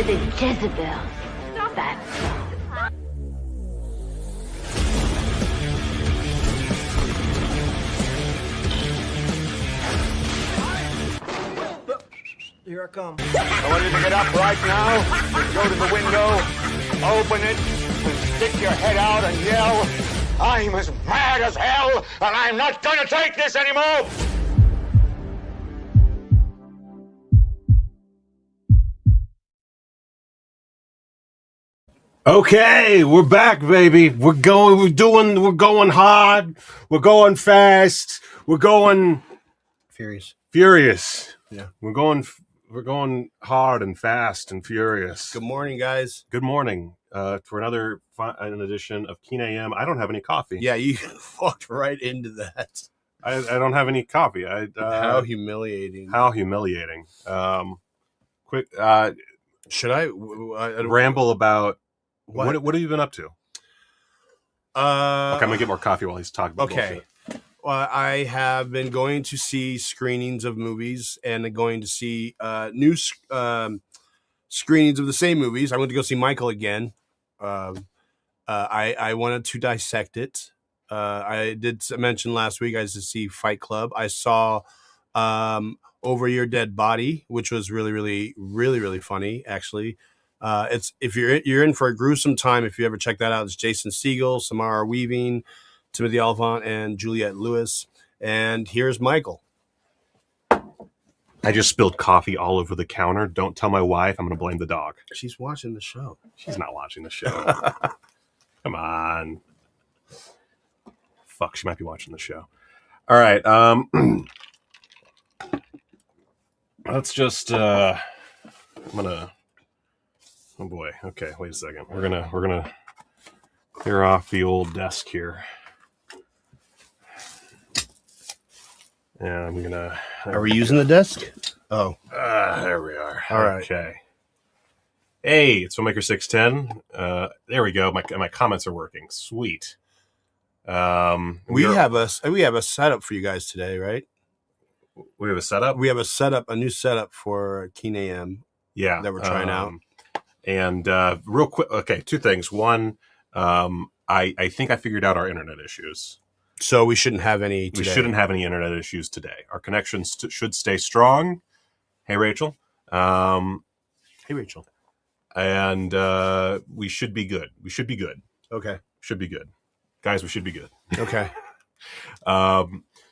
the Jezebels. Stop that. Here I come. I want you to get up right now, go to the window, open it, and stick your head out and yell, I'm as mad as hell, and I'm not gonna take this anymore! Okay, we're back, baby. We're going hard. We're going fast. We're going furious. Yeah, we're going hard and fast and furious. Good morning, guys. Good morning. For another an edition of Keene AM. I don't have any coffee. Yeah, you walked right into that. I don't have any coffee. How humiliating. How humiliating. Quick. Should I ramble about what have you been up to? Okay, I'm gonna get more coffee while he's talking about bullshit. I have been going to see screenings of movies and going to see new screenings of the same movies. I went to go see Michael again. I wanted to dissect it. I did mention last week I used to see Fight Club. I saw Over Your Dead Body, which was really funny, actually. It's if you're in for a gruesome time, if you ever check that out, it's Jason Segel, Samara Weaving, Timothy Olyphant, and Juliette Lewis. And here's Michael. I just spilled coffee all over the counter. Don't tell my wife. I'm going to blame the dog. She's watching the show. She's not watching the show. Come on. Fuck, she might be watching the show. All right. Let's just I'm gonna oh boy. Okay, wait a second. We're gonna clear off the old desk here. And I'm gonna Are we using the desk? Oh. There we are. All right. Okay. Hey, it's Filmmaker 610. There we go. My comments are working. Sweet. We have a setup for you guys today, right? We have a setup? We have a new setup for Keene AM. Yeah. That we're trying out. And real quick, okay, two things. One, I think I figured out our internet issues. So we shouldn't have any today. We shouldn't have any internet issues today. Our connections should stay strong. Hey, Rachel. Hey, Rachel. And we should be good. We should be good. Okay. Should be good. Guys, we should be good. Okay.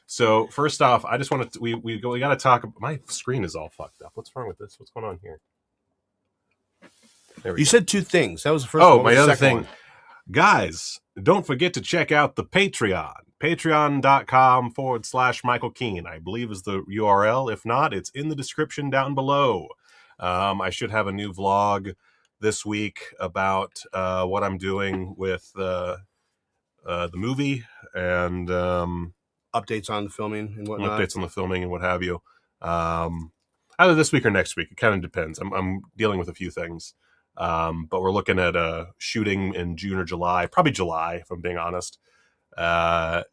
So first off, I just want to we got to talk. My screen is all fucked up. What's wrong with this? What's going on here? There we go. Said two things. That was the first. Oh, one. my other thing, one? Guys, don't forget to check out the Patreon. Patreon.com/Michael Keene, I believe is the URL. If not, it's in the description down below. I should have a new vlog this week about what I'm doing with the movie and updates on the filming and whatnot. Updates on the filming and what have you. Either this week or next week. It kind of depends. I'm dealing with a few things. But we're looking at shooting in June or July, probably July, if I'm being honest. So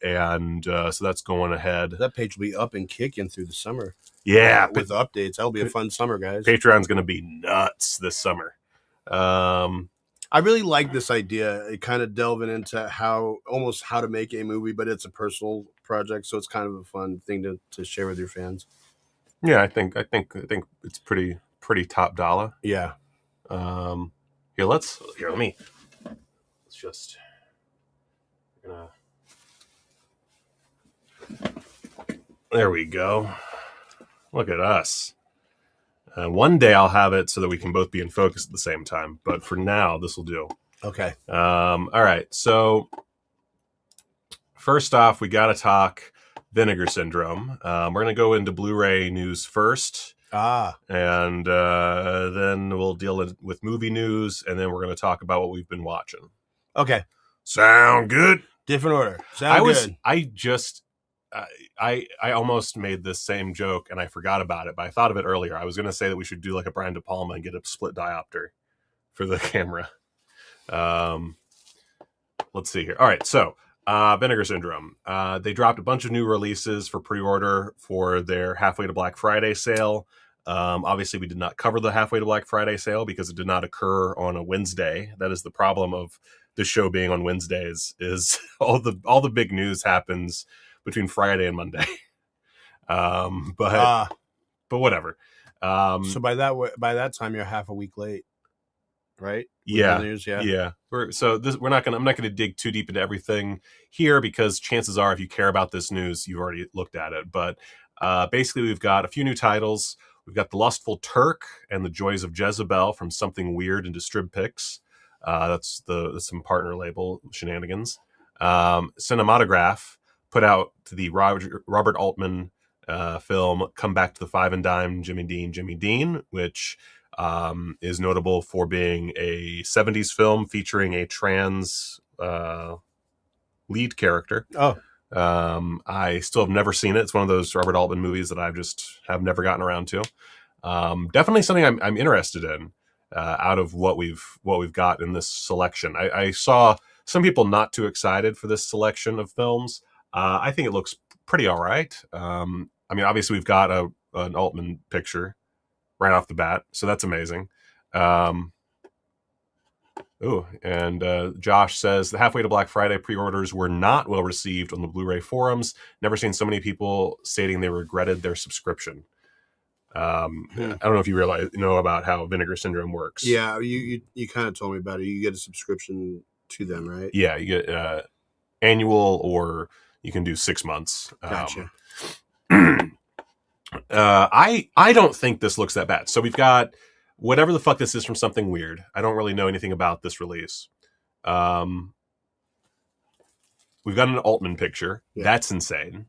that's going ahead. That page will be up and kicking through the summer. Yeah. With updates. That'll be a fun summer, guys. Patreon's going to be nuts this summer. I really like this idea, kind of delving into how to make a movie, but it's a personal project. So it's kind of a fun thing to share with your fans. Yeah, I think it's pretty top dollar. Yeah. Let's just there we go. Look at us. One day I'll have it so that we can both be in focus at the same time. But for now, this will do. Okay. All right. So first off, we got to talk Vinegar Syndrome. We're going to go into Blu-ray news first. And then we'll deal with movie news, and then we're going to talk about what we've been watching. Okay. Sound good? Different order. Good. I almost made this same joke, and I forgot about it, but I thought of it earlier. I was going to say that we should do like a Brian De Palma and get a split diopter for the camera. Let's see here. All right, so Vinegar Syndrome. They dropped a bunch of new releases for pre-order for their Halfway to Black Friday sale. Obviously, we did not cover the Halfway to Black Friday sale because it did not occur on a Wednesday. That is the problem of the show being on Wednesdays. Is all the big news happens between Friday and Monday. But whatever. So by that time, you're half a week late, right? With Yeah, the news, yeah. I'm not gonna dig too deep into everything here because chances are, if you care about this news, you've already looked at it. But basically, we've got a few new titles. We've got The Lustful Turk and The Joys of Jezebel from Something Weird and Distrib-Pix. That's some partner label shenanigans. Cinematograph put out the Robert Altman film Come Back to the Five and Dime, Jimmy Dean, which is notable for being a 70s film featuring a trans lead character. I still have never seen it. It's one of those Robert Altman movies that I've just have never gotten around to. Definitely something I'm interested in out of what we've got in this selection. I saw some people not too excited for this selection of films. I think it looks pretty all right. I mean, obviously we've got an Altman picture right off the bat, so that's amazing. Josh says the Halfway to Black Friday pre-orders were not well received on the Blu-ray forums. Never seen so many people stating they regretted their subscription. I don't know if you know about how Vinegar Syndrome works. Yeah, you kind of told me about it. You get a subscription to them, right? Yeah, you get annual, or you can do 6 months. Gotcha. I don't think this looks that bad. So we've got whatever the fuck this is from Something Weird. I don't really know anything about this release. We've got an Altman picture. Yeah. That's insane.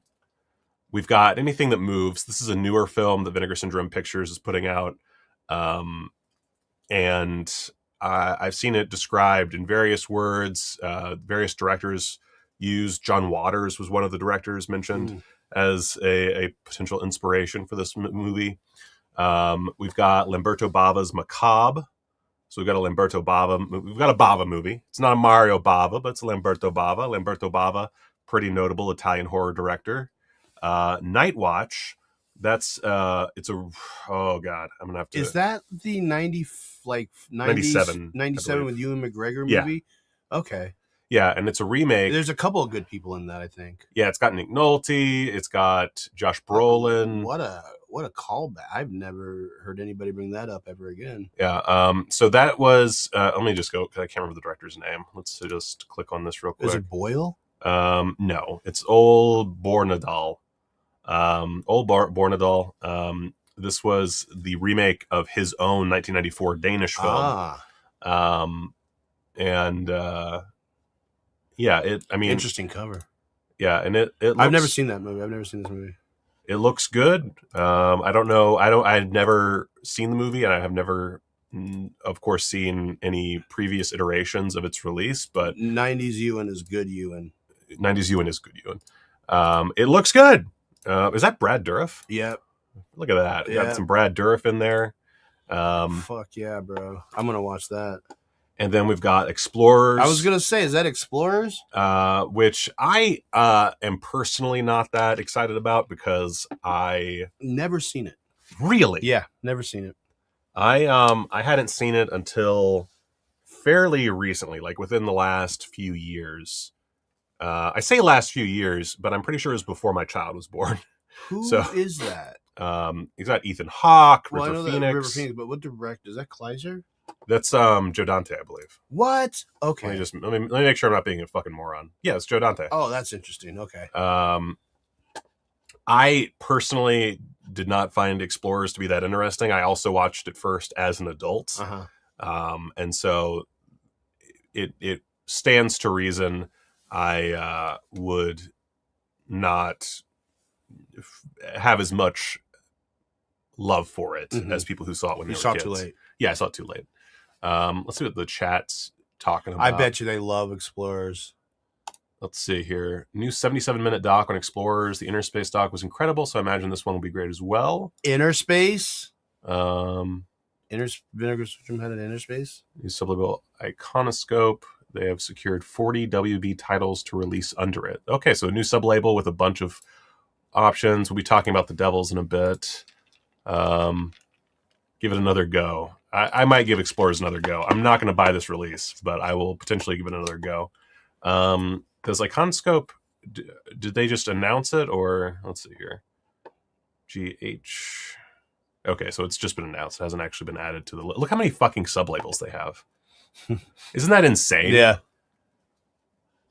We've got Anything That Moves. This is a newer film that Vinegar Syndrome Pictures is putting out. And I've seen it described in various words. Various directors used. John Waters was one of the directors mentioned as a potential inspiration for this movie. We've got Lamberto Bava's Macabre. So we've got a Lamberto Bava. We've got a Bava movie. It's not a Mario Bava, but it's Lamberto Bava. Lamberto Bava, pretty notable Italian horror director. Night Watch. That's it's a oh god. I'm gonna have to. Is that the 97 with Ewan McGregor movie? Yeah. Okay. Yeah, and it's a remake. There's a couple of good people in that, I think. Yeah, it's got Nick Nolte. It's got Josh Brolin. What a callback! I've never heard anybody bring that up ever again. Yeah. So that was. Let me just go because I can't remember the director's name. Let's just click on this real quick. Is it Boyle? No, it's Ole Bornedal. Bornedal. This was the remake of his own 1994 Danish film. Yeah, I mean, interesting cover. Yeah, and it looks, I've never seen that movie. I've never seen this movie. It looks good. I don't know. I've never seen the movie, and I have never, of course, seen any previous iterations of its release. But 90s Ewan is good Ewan. 90s Ewan is good Ewan. It looks good. Is that Brad Dourif? Yep. Look at that. Yep. Got some Brad Dourif in there. Fuck yeah, bro. I'm gonna watch that. And then we've got Explorers. I was going to say, is that Explorers? Which I am personally not that excited about because I... Never seen it. Really? Yeah, never seen it. I hadn't seen it until fairly recently, like within the last few years. I say last few years, but I'm pretty sure it was before my child was born. Who is that? He's got Ethan Hawke, Well, River I know Phoenix. that River Phoenix, but what director? Is that Kleiser? That's Joe Dante, I believe. What? Okay. Let me make sure I'm not being a fucking moron. Yeah, it's Joe Dante. Oh, that's interesting. Okay. I personally did not find Explorers to be that interesting. I also watched it first as an adult. And so it stands to reason I would not have as much love for it as people who saw it when they were kids. Too late. Yeah, I saw it too late. Let's see what the chat's talking about. I bet you they love Explorers. Let's see here. New 77-minute doc on Explorers. The Inner Space doc was incredible, so I imagine this one will be great as well. Inner Space? Vinegar Syndrome had an Inner Space? New subliminal Iconoscope. They have secured 40 WB titles to release under it. Okay, so a new sublabel with a bunch of options. We'll be talking about the Devils in a bit. give it another go. I might give Explorers another go. I'm not going to buy this release, but I will potentially give it another go. Does Iconoscope, did they just announce it, or let's see here? GH. Okay, so it's just been announced. It hasn't actually been added to the list. Look how many fucking sublabels they have. Isn't that insane? Yeah.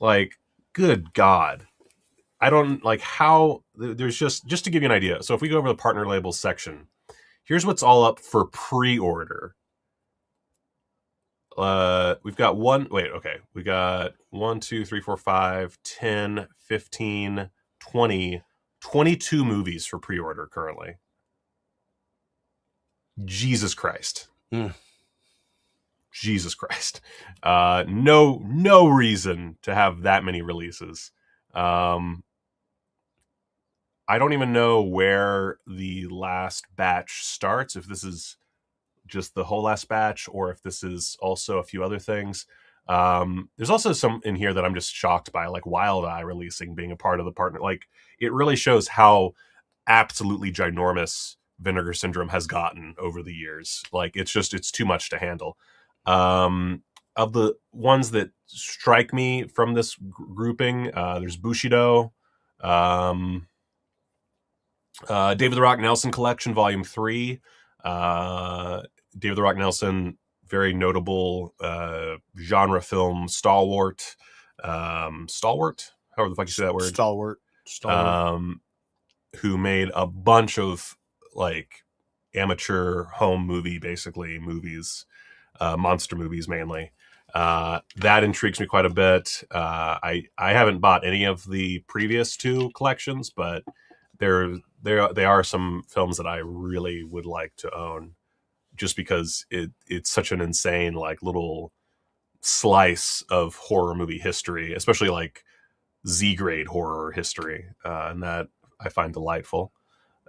Like, good God. I don't like how there's just to give you an idea. So if we go over the partner labels section, here's what's all up for pre-order. We've got we got 1, 2, 3, 4, 5, 10, 15, 20, 22 movies for pre-order currently. Jesus Christ. Jesus Christ. No reason to have that many releases. I don't even know where the last batch starts, if this is just the whole last batch or if this is also a few other things. There's also some in here that I'm just shocked by, like Wild Eye releasing, being a part of the partner. Like, it really shows how absolutely ginormous Vinegar Syndrome has gotten over the years. Like, it's too much to handle. Of the ones that strike me from this grouping, there's Bushido, David the Rock Nelson Collection Volume 3. David the Rock Nelson, very notable genre film stalwart. Stalwart? However the fuck you say that word. Stalwart. Who made a bunch of like amateur home movie, basically, movies, monster movies mainly. That intrigues me quite a bit. I haven't bought any of the previous two collections, but they are some films that I really would like to own, just because it's such an insane like little slice of horror movie history, especially like Z-grade horror history, and that I find delightful.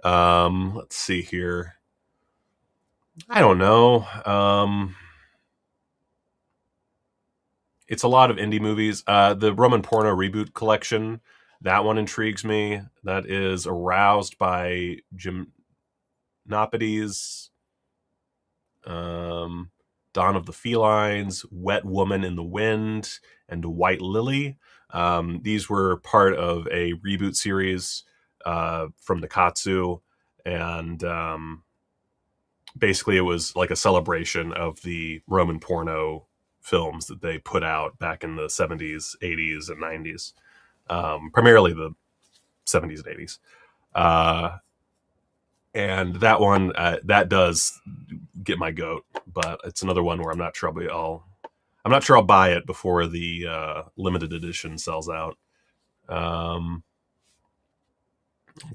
Let's see here. I don't know. It's a lot of indie movies. The Roman Porno Reboot Collection, that one intrigues me. That is Aroused by Gymnopides, Dawn of the Felines, Wet Woman in the Wind, and White Lily. These were part of a reboot series from Nikatsu, and basically it was like a celebration of the Roman porno films that they put out back in the 70s, 80s, and 90s. Primarily the 70s and 80s. And that one, that does get my goat, but it's another one where I'm not sure I'll buy it before the limited edition sells out. Let's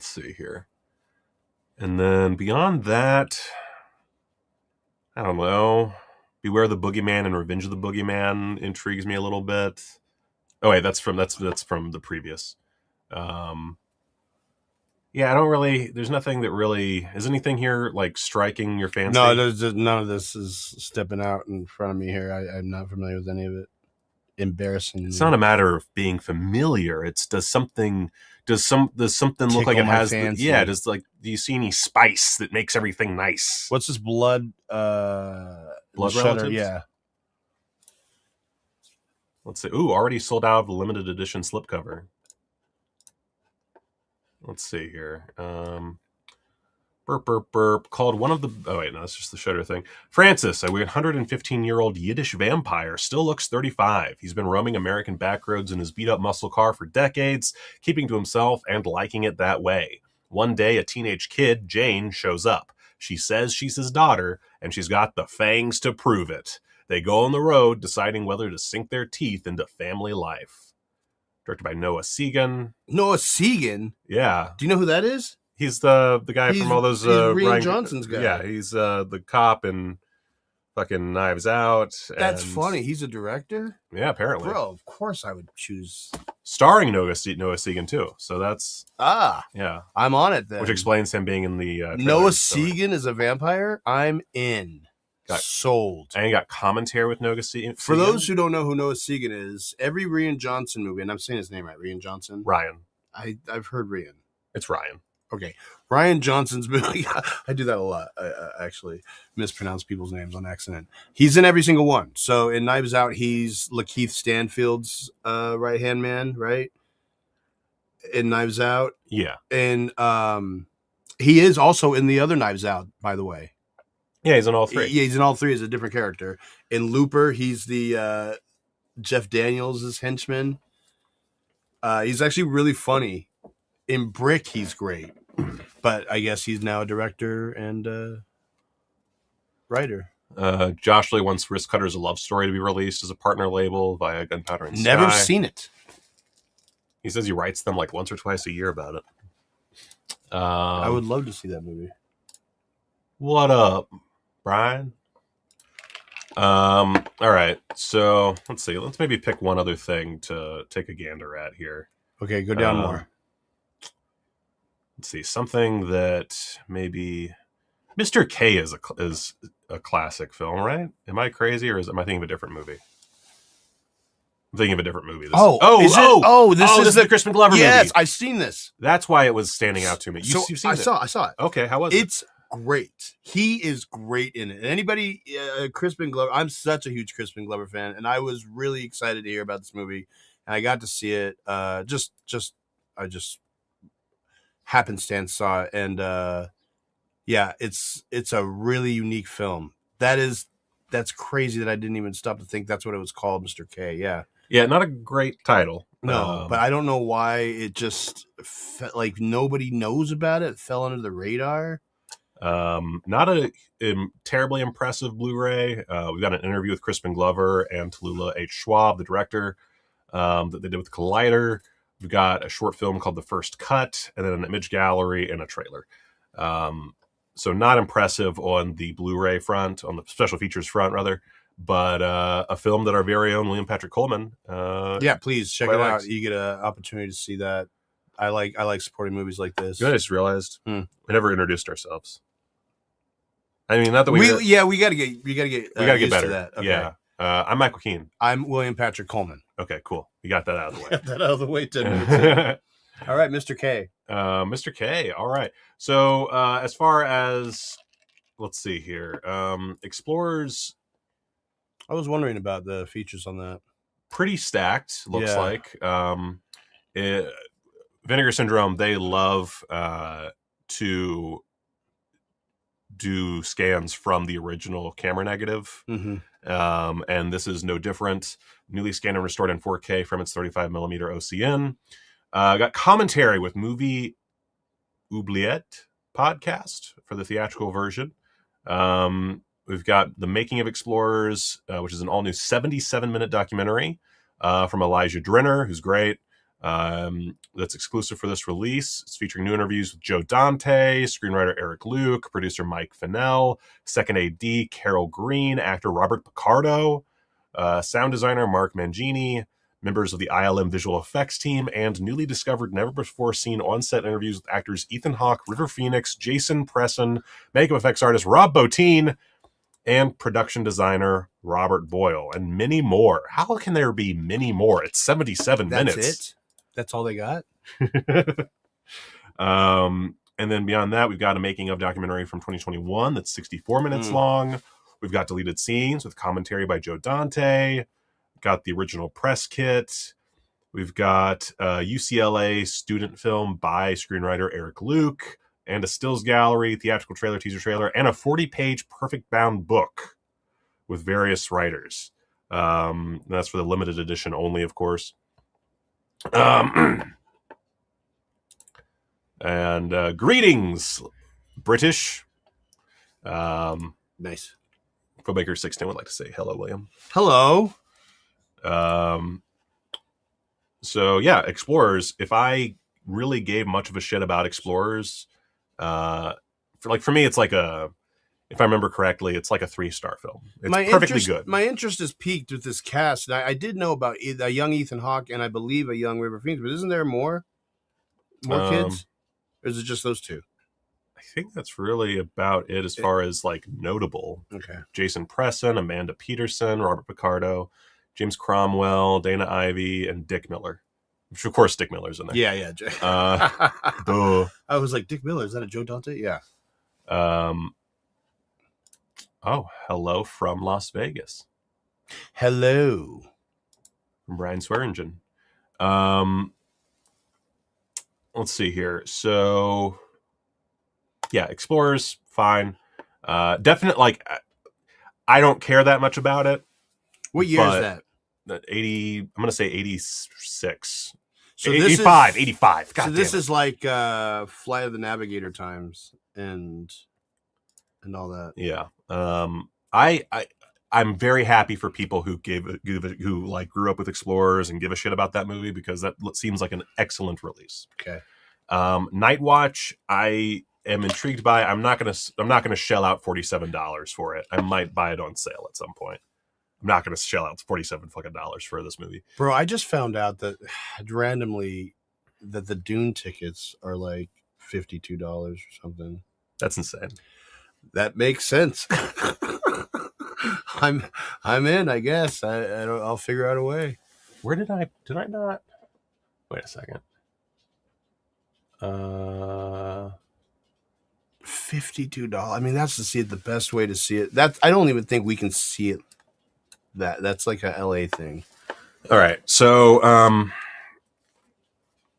see here. And then beyond that, I don't know. Beware the Boogeyman and Revenge of the Boogeyman intrigues me a little bit. Oh wait, that's from the previous. Yeah, I don't really. There's nothing that really. Is anything here like striking your fancy? No, none of this is stepping out in front of me here. I'm not familiar with any of it. Embarrassing. It's not a matter of being familiar. It's does something look like it has? Do you see any spice that makes everything nice? What's this blood? Blood Shutter, relatives? yeah. Let's see. Ooh, already sold out of the limited edition slipcover. Let's see here. Burp. Called one of the... Oh, wait, no, that's just the Shutter thing. Francis, a 115-year-old Yiddish vampire, still looks 35. He's been roaming American backroads in his beat-up muscle car for decades, keeping to himself and liking it that way. One day, a teenage kid, Jane, shows up. She says she's his daughter, and she's got the fangs to prove it. They go on the road, deciding whether to sink their teeth into family life. Directed by Noah Segan. Noah Segan? Yeah. Do you know who that is? He's the guy from all those... He's Rian Johnson's guy. Yeah, he's the cop in fucking Knives Out. That's funny. He's a director? Yeah, apparently. Bro, of course I would choose... Starring Noah Segan, too. So that's... Yeah. I'm on it then. Which explains him being in the... Noah Segan is a vampire? I'm in. Sold. And you got commentary with Noah Segan. For those who don't know who Noah Segan is, every Rian Johnson movie, and I'm saying his name right, Rian Johnson? Ryan. I've heard Rian. It's Ryan. Okay. Ryan Johnson's movie. I do that a lot. I actually mispronounce people's names on accident. He's in every single one. So in Knives Out, he's Lakeith Stanfield's right-hand man, right? In Knives Out. Yeah. And he is also in the other Knives Out, by the way. Yeah, he's in all three. Yeah, he's in all three as a different character. In Looper, he's the Jeff Daniels' henchman. He's actually really funny. In Brick, he's great. But I guess he's now a director and writer. Josh Lee wants Wrist Cutter's A Love Story to be released as a partner label via Gunpowder and Never Sky. seen it. He says he writes them like once or twice a year about it. I would love to see that movie. What up, Brian? All right. So let's see. Let's maybe pick one other thing to take a gander at here. Okay, go down more. Let's see. Something that maybe Mr. K is a classic film, right? Am I crazy, or am I thinking of a different movie? I'm thinking of a different movie. This is the Crispin Glover movie. Yes, I've seen this. That's why it was standing out to me. You've seen it? I saw it. Okay, how was it? It's great. He is great in it. And anybody, Crispin Glover, I'm such a huge Crispin Glover fan, and I was really excited to hear about this movie. And I got to see it. I just happenstance saw it, and yeah, it's a really unique film. That's crazy that I didn't even stop to think that's what it was called, Mr. K. Yeah, not a great title. No, but I don't know why it just felt like nobody knows about it. It fell under the radar. Not a terribly impressive Blu-ray. We've got an interview with Crispin Glover and Tallulah H. Schwab, the director, that they did with Collider. We've got a short film called The First Cut, and then an image gallery and a trailer. So not impressive on the Blu-ray front, on the special features front, rather, but a film that our very own William-Patrick Coleman. Yeah, please check it out. You get an opportunity to see that. I like supporting movies like this. You know, I just realized we never introduced ourselves. I mean, not that we gotta get better. To that. Okay. Yeah. I'm Michael Keene. I'm William-Patrick Coleman. Okay, cool. You got that out of the way. Got that out of the way 10 minutes ago. All right, Mr. K. Mr. K. All right. So as far as, let's see here, Explorers. I was wondering about the features on that. Pretty stacked, looks like. Vinegar Syndrome, they love to do scans from the original camera negative. Mm-hmm. And this is no different. Newly scanned and restored in 4K from its 35mm OCN. Got commentary with Movie Oubliette podcast for the theatrical version. We've got The Making of Explorers, which is an all-new 77-minute documentary from Elijah Drenner, who's great. That's exclusive for this release. It's featuring new interviews with Joe Dante, screenwriter Eric Luke, producer Mike Fennell, second AD Carol Green, actor Robert Picardo, sound designer Mark Mangini, members of the ILM visual effects team, and newly discovered, never before seen on-set interviews with actors Ethan Hawke, River Phoenix, Jason Presson, makeup effects artist Rob Bottin, and production designer Robert Boyle, and many more. How can there be many more? It's 77 minutes. That's it? That's all they got? And then beyond that, we've got a making of documentary from 2021 that's 64 minutes long. We've got deleted scenes with commentary by Joe Dante. Got the original press kit. We've got a UCLA student film by screenwriter Eric Luke, and a stills gallery, theatrical trailer, teaser trailer, and a 40-page perfect bound book with various writers. That's for the limited edition only, of course. And greetings, British. Nice. Filmmaker 16 would like to say hello, William. Hello. So yeah, Explorers. If I really gave much of a shit about Explorers, for me, it's like if I remember correctly, it's like a 3-star film. It's perfectly good. My interest is piqued with this cast. I did know about a young Ethan Hawke and I believe a young River Phoenix, but isn't there more kids? Or is it just those two? I think that's really about it as far as like notable. Okay. Jason Presson, Amanda Peterson, Robert Picardo, James Cromwell, Dana Ivey, and Dick Miller. which of course Dick Miller's in there. Yeah. Duh. I was like, Dick Miller, is that a Joe Dante? Yeah. Oh, hello from Las Vegas. Hello. From Brian Swearingen. Let's see here. So, yeah, Explorers, fine. Definite, like, I don't care that much about it. What year is that? 80, I'm going to say 86. So 85, 85. God so this damn it. is like Flight of the Navigator times and all that. Yeah. I'm very happy for people who who like grew up with Explorers and give a shit about that movie, because that seems like an excellent release. Okay. Night Watch, I am intrigued by. I'm not gonna shell out $47 for it. I might buy it on sale at some point. I'm not gonna shell out $47 fucking dollars for this movie. Bro, I just found out that randomly that the Dune tickets are like $52 or something. That's insane. That makes sense. I'm in, I guess. I'll figure out a way. Where did I not? Wait a second. $52. I mean, that's to see it the best way to see it. I don't even think we can see it. That's like a LA thing. All right. So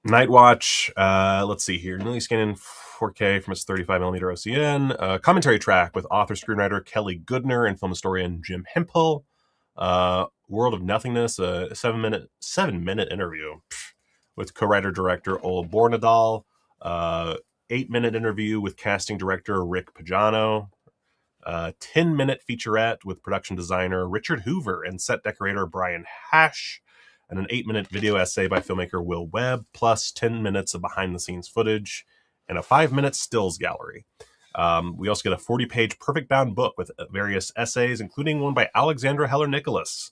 Night Watch, let's see here. Newly scanned in 4K from its 35mm OCN. Commentary track with author screenwriter Kelly Goodner and film historian Jim Hemphill. World of Nothingness, a 7-minute interview with co-writer director Ol Bornedal. 8-minute interview with casting director Rick Pagano. 10-minute featurette with production designer Richard Hoover and set decorator Brian Hash. And an 8-minute video essay by filmmaker Will Webb, plus 10 minutes of behind-the-scenes footage and a 5-minute stills gallery. We also get a 40-page perfect bound book with various essays, including one by Alexandra Heller-Nicholas.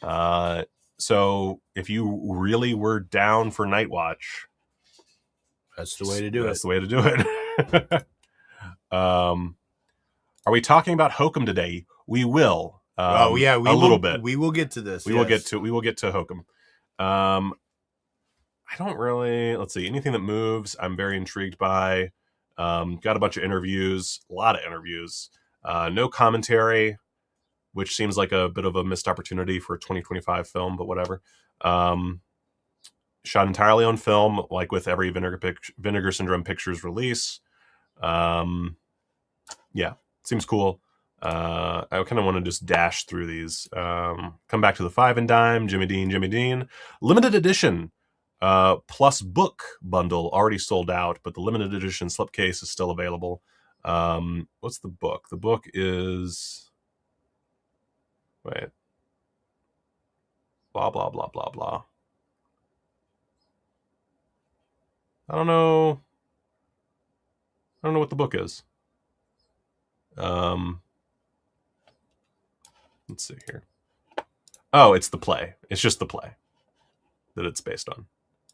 So if you really were down for Night Watch, that's the way to do it. That's the way to do it. Are we talking about Hokum today? We will. A little bit. We will get to this. We will get to Hokum. I don't really. Let's see. Anything that moves, I'm very intrigued by. Got a bunch of interviews, a lot of interviews. No commentary, which seems like a bit of a missed opportunity for a 2025 film, but whatever. Shot entirely on film, like with every Vinegar Syndrome Pictures release. Yeah, seems cool. I kind of want to just dash through these. Come back to the 5 and Dime, Jimmy Dean. Limited edition plus book bundle already sold out, but the limited edition slipcase is still available. What's the book? The book is... Wait. Blah, blah, blah, blah, blah. I don't know what the book is. Let's see here. Oh, it's the play. It's just the play that it's based on.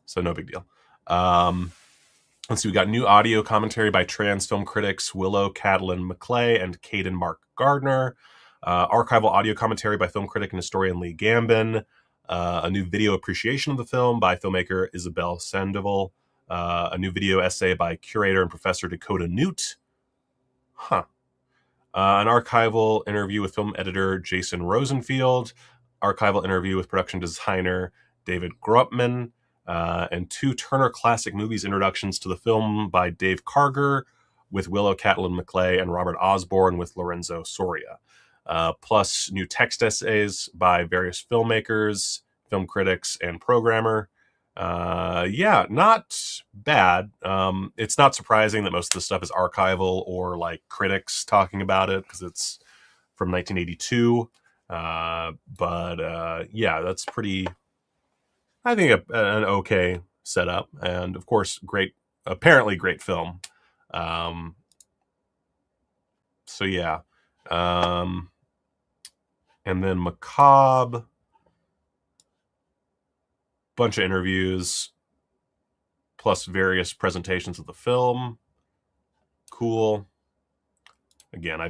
So no big deal. Let's see. We got new audio commentary by trans film critics Willow Catalin McClay and Caden Mark Gardner. Archival audio commentary by film critic and historian Lee Gambin. A new video appreciation of the film by filmmaker Isabel Sandoval. A new video essay by curator and professor Dakota Newt. An archival interview with film editor Jason Rosenfield. Archival interview with production designer David Grupman. And 2 Turner Classic Movies introductions to the film by Dave Karger with Willow Catalin McClay and Robert Osborne with Lorenzo Soria. Plus new text essays by various filmmakers, film critics, and programmer. Yeah, not bad. It's not surprising that most of the stuff is archival or like critics talking about it because it's from 1982. Yeah, that's pretty, I think, an okay setup. And of course, apparently great film. So yeah. And then Macabre, bunch of interviews, plus various presentations of the film. Cool. Again,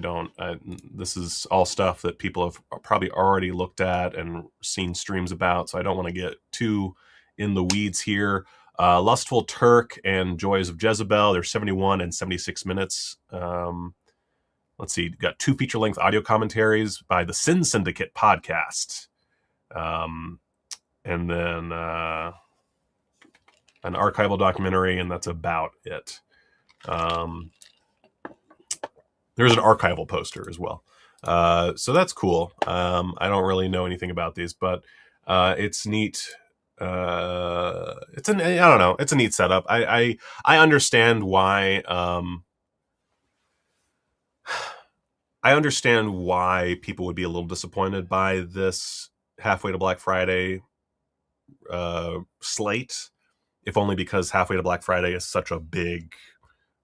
this is all stuff that people have probably already looked at and seen streams about, so I don't want to get too in the weeds here. Lustful Turk and Joys of Jezebel. They're 71 and 76 minutes. Let's see. Got 2 feature-length audio commentaries by the Sin Syndicate podcast. And then an archival documentary, and that's about it. There's an archival poster as well. So that's cool. I don't really know anything about these, but it's neat. I don't know. It's a neat setup. I understand why. I understand why people would be a little disappointed by this Halfway to Black Friday slate, if only because Halfway to Black Friday is such a big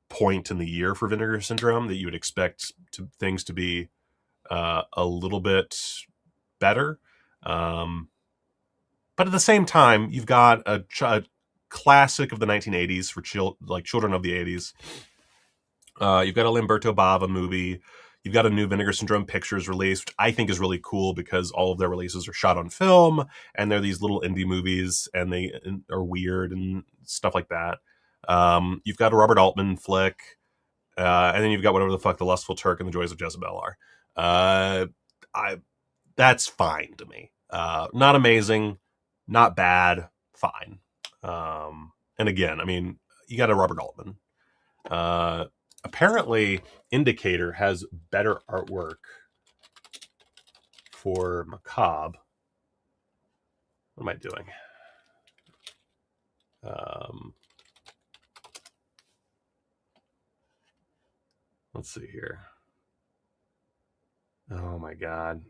point in the year for Vinegar Syndrome that you would expect things to be a little bit better. But at the same time, you've got a classic of the 1980s for children of the 80s. You've got a Lamberto Bava movie. You've got a new Vinegar Syndrome Pictures release, which I think is really cool because all of their releases are shot on film, and they're these little indie movies, and they are weird and stuff like that. You've got a Robert Altman flick, and then you've got whatever the fuck the Lustful Turk and the Joys of Jezebel are. That's fine to me. Not amazing, not bad, fine. And again, I mean, you got a Robert Altman. Apparently, Indicator has better artwork for Macabre. What am I doing? Let's see here. Oh my God.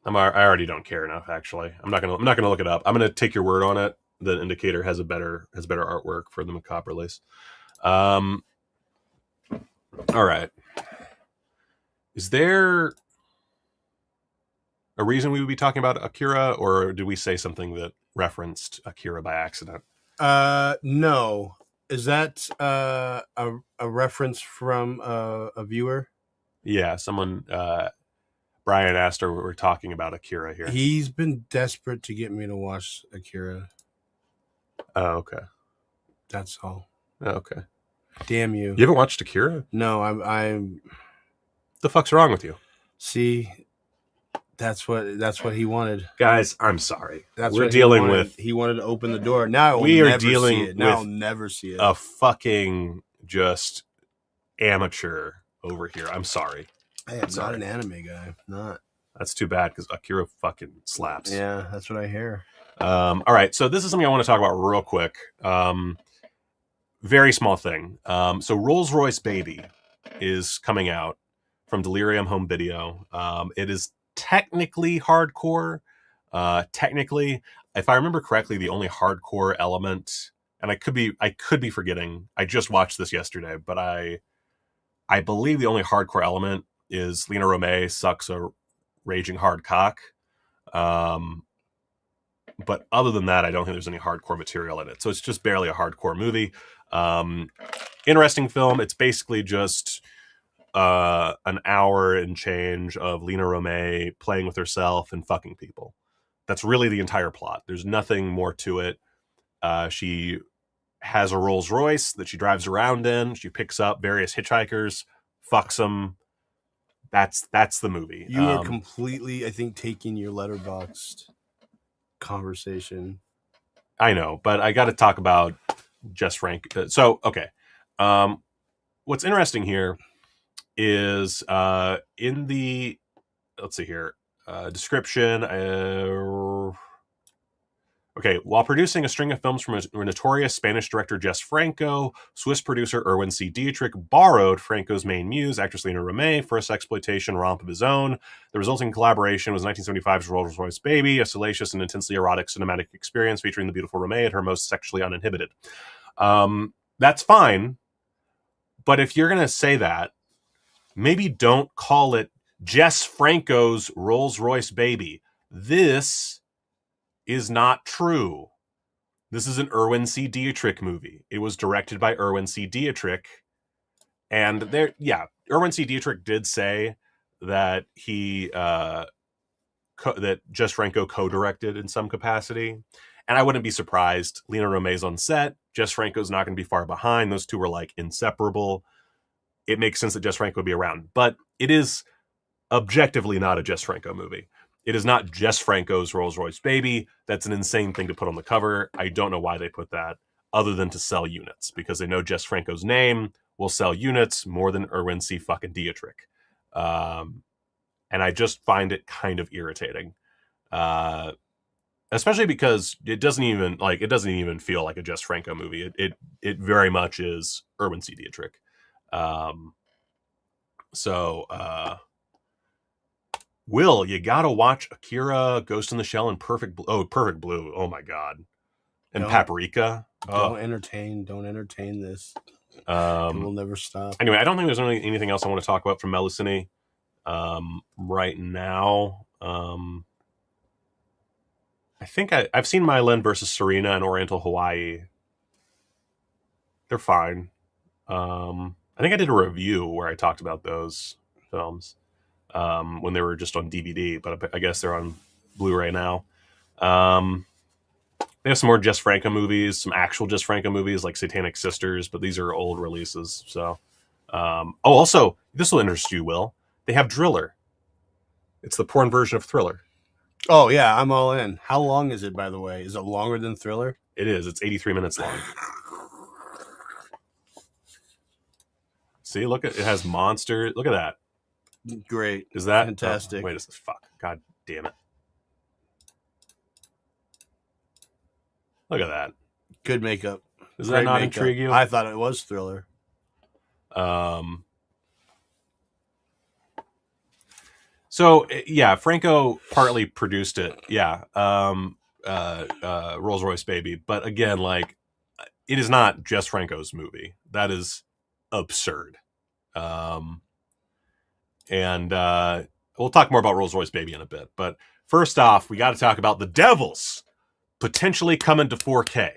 I already don't care enough, actually. I'm not gonna look it up. I'm gonna take your word on it. The Indicator has better artwork for the Macabre release. All right. Is there a reason we would be talking about Akira, or did we say something that referenced Akira by accident? No. Is that a reference from a viewer? Yeah, someone. Brian asked her, we're talking about Akira here. He's been desperate to get me to watch Akira. Oh, okay. That's all. Oh, okay. Damn you. You haven't watched Akira? No, I'm The fuck's wrong with you? See, that's what he wanted. Guys, I'm sorry. That's we're what dealing with. He wanted to open the door. Now we are dealing with. Now I'll never see it. A fucking just amateur over here. I'm sorry. Hey, I'm not an anime guy. Not. That's too bad because Akira fucking slaps. Yeah, that's what I hear. All right, so this is something I want to talk about real quick. Very small thing. So Rolls Royce Baby is coming out from Delirium Home Video. It is technically hardcore. Technically, if I remember correctly, the only hardcore element, and I could be forgetting. I just watched this yesterday, but I believe the only hardcore element is Lena Romay sucks a raging hard cock. But other than that, I don't think there's any hardcore material in it. So it's just barely a hardcore movie. Interesting film. It's basically just an hour and change of Lena Romay playing with herself and fucking people. That's really the entire plot. There's nothing more to it. She has a Rolls Royce that she drives around in. She picks up various hitchhikers, fucks them. That's the movie. You are completely, I think, taking your Letterboxd conversation. I know, but I got to talk about Jess Frank. So, okay. What's interesting here is in the, let's see here, description. Okay, while producing a string of films from a notorious Spanish director Jess Franco, Swiss producer Erwin C. Dietrich borrowed Franco's main muse, actress Lena Romay, for a sexploitation romp of his own. The resulting collaboration was 1975's Rolls Royce Baby, a salacious and intensely erotic cinematic experience featuring the beautiful Romay at her most sexually uninhibited. That's fine, but if you're going to say that, maybe don't call it Jess Franco's Rolls Royce Baby. This is not true. This is an Erwin C. Dietrich movie. It was directed by Erwin C. Dietrich. And Erwin C. Dietrich did say that he that Jess Franco co-directed in some capacity. And I wouldn't be surprised. Lena Romay's on set. Jess Franco's not going to be far behind. Those two were like inseparable. It makes sense that Jess Franco would be around. But it is objectively not a Jess Franco movie. It is not Jess Franco's Rolls-Royce Baby. That's an insane thing to put on the cover. I don't know why they put that, other than to sell units, because they know Jess Franco's name will sell units more than Erwin C. fucking Dietrich. And I just find it kind of irritating. Especially because it doesn't even feel like a Jess Franco movie. It very much is Erwin C. Dietrich. Will, you gotta watch Akira, Ghost in the Shell, and Perfect Blue. Oh my god. And Paprika. Don't entertain this. It will never stop. Anyway, I don't think there's really anything else I want to talk about from Melusine right now. I think I've seen Myelin versus Serena and Oriental Hawaii. They're fine. I think I did a review where I talked about those films when they were just on DVD, but I guess they're on Blu-ray now. They have some more Jess Franco movies, some actual Jess Franco movies like Satanic Sisters, but these are old releases. So, also, this will interest you, Will. They have Driller. It's the porn version of Thriller. Oh, yeah, I'm all in. How long is it, by the way? Is it longer than Thriller? It is. It's 83 minutes long. See, look, it has monster. Look at that. Great. Is that fantastic? Oh, wait a second. Fuck. God damn it. Look at that. Good makeup. Does that not intrigue you? I thought it was Thriller. So yeah, Franco partly produced it. Yeah. Rolls-Royce Baby. But again, like, it is not Jess Franco's movie. That is absurd. And we'll talk more about Rolls-Royce Baby in a bit. But first off, we got to talk about The Devils potentially coming to 4K.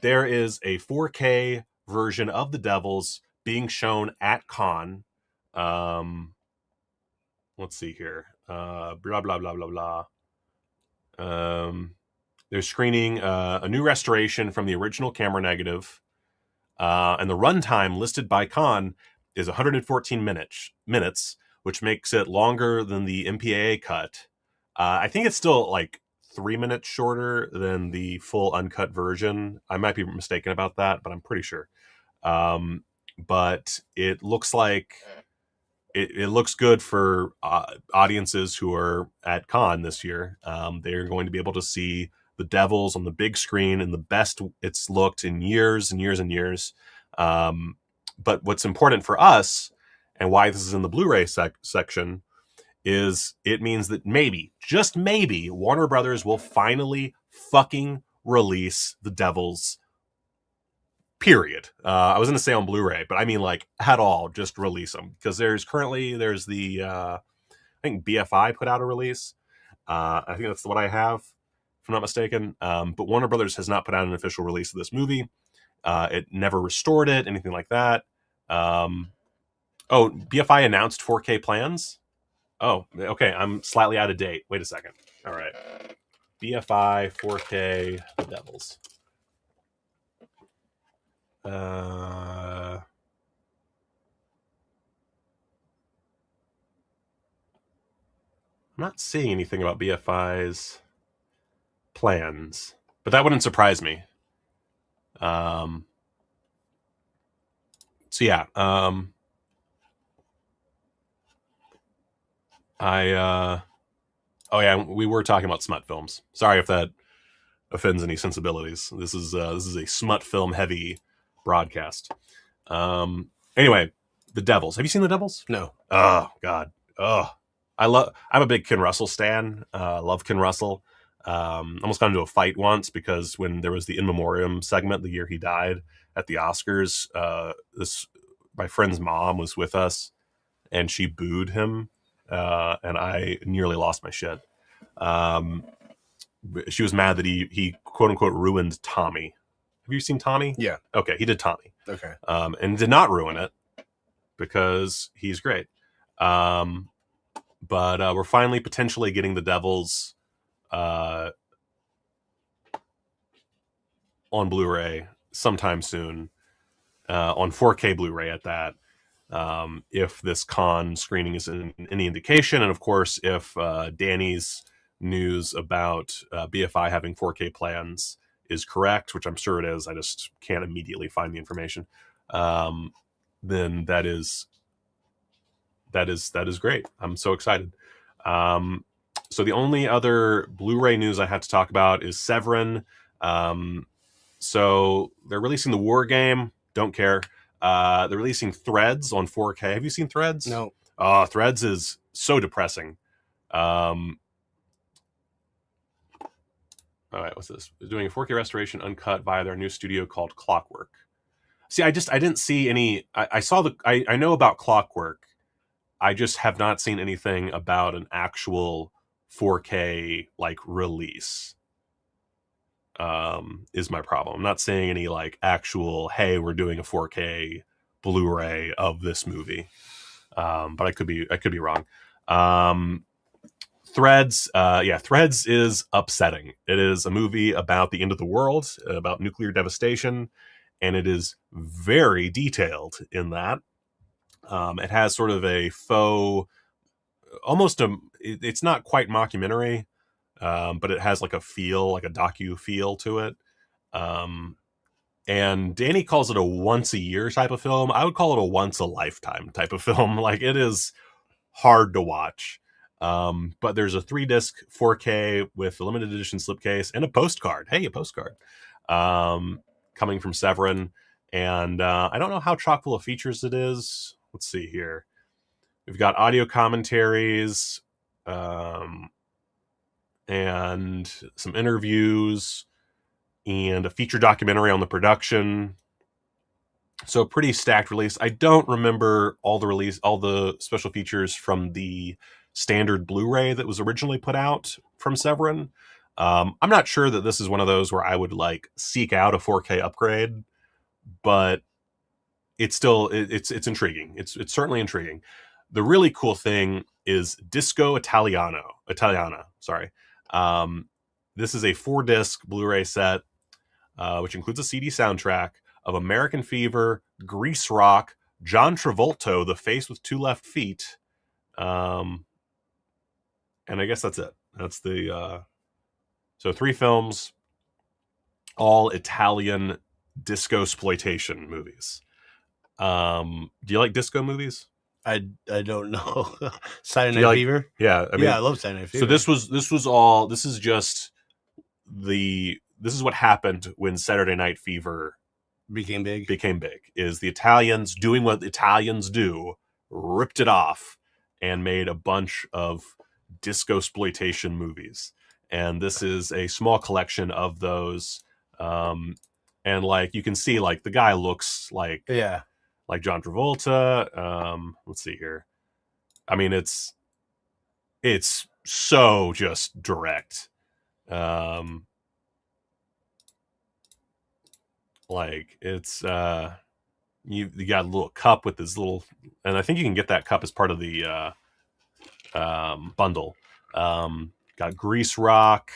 There is a 4K version of The Devils being shown at Cannes. Let's see here. Blah, blah, blah, blah, blah. They're screening a new restoration from the original camera negative. And the runtime listed by Cannes is 114 minutes, which makes it longer than the MPAA cut. I think it's still like 3 minutes shorter than the full uncut version. I might be mistaken about that, but I'm pretty sure. But it looks like it looks good for audiences who are at Cannes this year. They're going to be able to see The Devils on the big screen in the best it's looked in years and years and years. But what's important for us, and why this is in the Blu-ray section, is it means that maybe, just maybe, Warner Brothers will finally fucking release The Devils. Period. I was going to say on Blu-ray, but I mean like at all, just release them. Because there's the, I think BFI put out a release. I think that's what I have, if I'm not mistaken. But Warner Brothers has not put out an official release of this movie. It never restored it, anything like that. BFI announced 4K plans. Oh, okay. I'm slightly out of date. Wait a second. All right. BFI 4K The Devils. I'm not seeing anything about BFI's plans, but that wouldn't surprise me. So yeah, we were talking about smut films. Sorry if that offends any sensibilities. This is a smut film heavy broadcast. Anyway, The Devils. Have you seen The Devils? No. Oh God. Oh, I'm a big Ken Russell stan. Love Ken Russell. Almost got into a fight once because when there was the In Memoriam segment the year he died at the Oscars, my friend's mom was with us and she booed him, and I nearly lost my shit. She was mad that he quote unquote ruined Tommy. Have you seen Tommy? Yeah. Okay, he did Tommy. Okay. And did not ruin it because he's great. But we're finally potentially getting The Devils on Blu-ray sometime soon, on 4K Blu-ray at that. If this con screening is any indication, and of course, if Danny's news about BFI having 4K plans is correct, which I'm sure it is, I just can't immediately find the information. Then that is great. I'm so excited. So the only other Blu-ray news I had to talk about is Severin. So they're releasing the War Game. Don't care. They're releasing Threads on 4K. Have you seen Threads? No. Threads is so depressing. All right, what's this? They're doing a 4K restoration uncut via their new studio called Clockwork. See, I didn't see any. I know about Clockwork. I just have not seen anything about an actual 4K like release. Is my problem. I'm not seeing any like actual, hey, we're doing a 4K Blu-ray of this movie. But I could be wrong. Threads, Threads is upsetting. It is a movie about the end of the world, about nuclear devastation, and it is very detailed in that. It has sort of a faux, it's not quite mockumentary, but it has like a feel, like a docu feel to it. And Danny calls it a once a year type of film. I would call it a once a lifetime type of film. Like, it is hard to watch. But there's a 3-disc 4K with a limited edition slipcase and a postcard. Hey, a postcard. Coming from Severin. And I don't know how chock full of features it is. Let's see here. We've got audio commentaries, and some interviews, and a feature documentary on the production. So pretty stacked release. I don't remember all the special features from the standard Blu-ray that was originally put out from Severin. I'm not sure that this is one of those where I would like seek out a 4K upgrade, but it's still it's intriguing. It's certainly intriguing. The really cool thing is Disco Italiana. Sorry. This is a 4-disc Blu-ray set, which includes a CD soundtrack of American Fever, Grease Rock, John Travolta, The Face with Two Left Feet, and I guess that's it. That's the so 3 films, all Italian disco exploitation movies. Do you like disco movies? I don't know. Saturday Night Fever? Yeah, I love Saturday Night Fever. So this is what happened when Saturday Night Fever became big. Is the Italians doing what Italians do, ripped it off, and made a bunch of disco exploitation movies. And this is a small collection of those. And like you can see, like the guy looks like John Travolta. Let's see here. I mean, it's so just direct. Like it's you got a little cup with this little, and I think you can get that cup as part of the bundle. Got Grease Rock,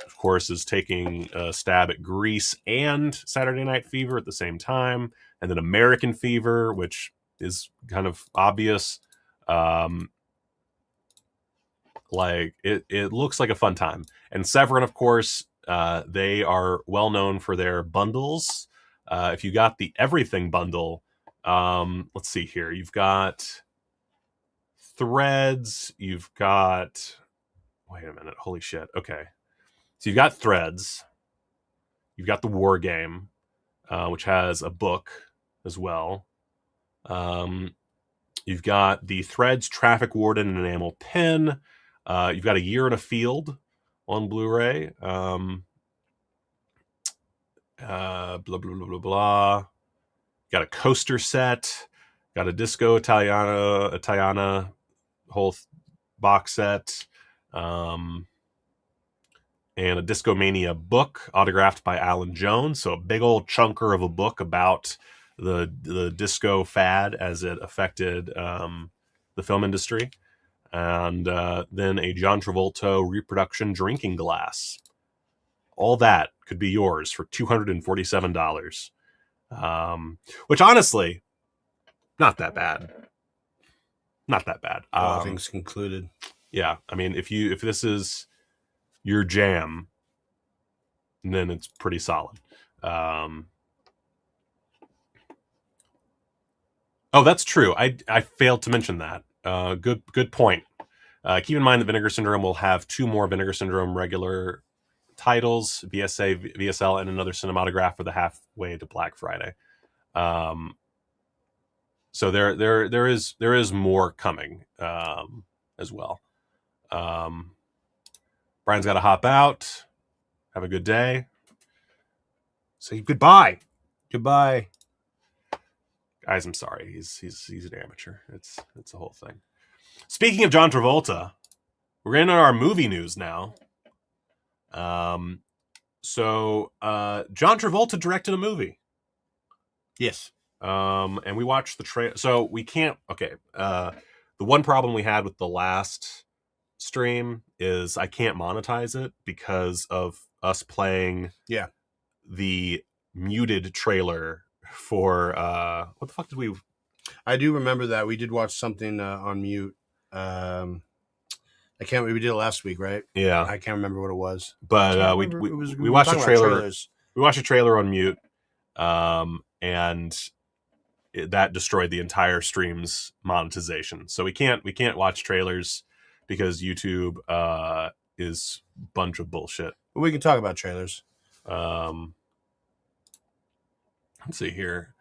of course, is taking a stab at Grease and Saturday Night Fever at the same time, and then American Fever, which is kind of obvious. Like it looks like a fun time. And Severin, of course, they are well known for their bundles. If you got the everything bundle, let's see here. You've got Threads. You've got, wait a minute. Holy shit. Okay. So you've got Threads. You've got the War Game, which has a book as well. You've got the Threads Traffic Warden and Enamel Pin. You've got A Year in a Field on Blu-ray. Blah, blah, blah, blah, blah. Got a coaster set. Got a Disco Italiana whole box set. And a Discomania book autographed by Alan Jones. So a big old chunker of a book about the disco fad as it affected the film industry. And then a John Travolta reproduction drinking glass. all that could be yours for $247. Which honestly, not that bad. Not that bad. All things concluded. Yeah, I mean, if this is your jam, then it's pretty solid. Oh, that's true. I failed to mention that. Good point. Keep in mind that Vinegar Syndrome will have 2 more Vinegar Syndrome regular titles, VSA, VSL, and another cinematograph for the halfway to Black Friday. So there is more coming as well. Brian's got to hop out. Have a good day. Say goodbye. Goodbye. Guys, I'm sorry. He's an amateur. It's a whole thing. Speaking of John Travolta, we're into our movie news now. So John Travolta directed a movie. Yes. And we watched the trailer. So we can't. Okay. The one problem we had with the last stream is I can't monetize it because of us playing. Yeah. The muted trailer for what the fuck did we? I do remember that we did watch something on mute. I can't. We did it last week, right? Yeah. I can't remember what it was. But we watched the trailer. We watched the trailer on mute, and that destroyed the entire stream's monetization. So we can't watch trailers because YouTube is a bunch of bullshit. But we can talk about trailers. Let's see here.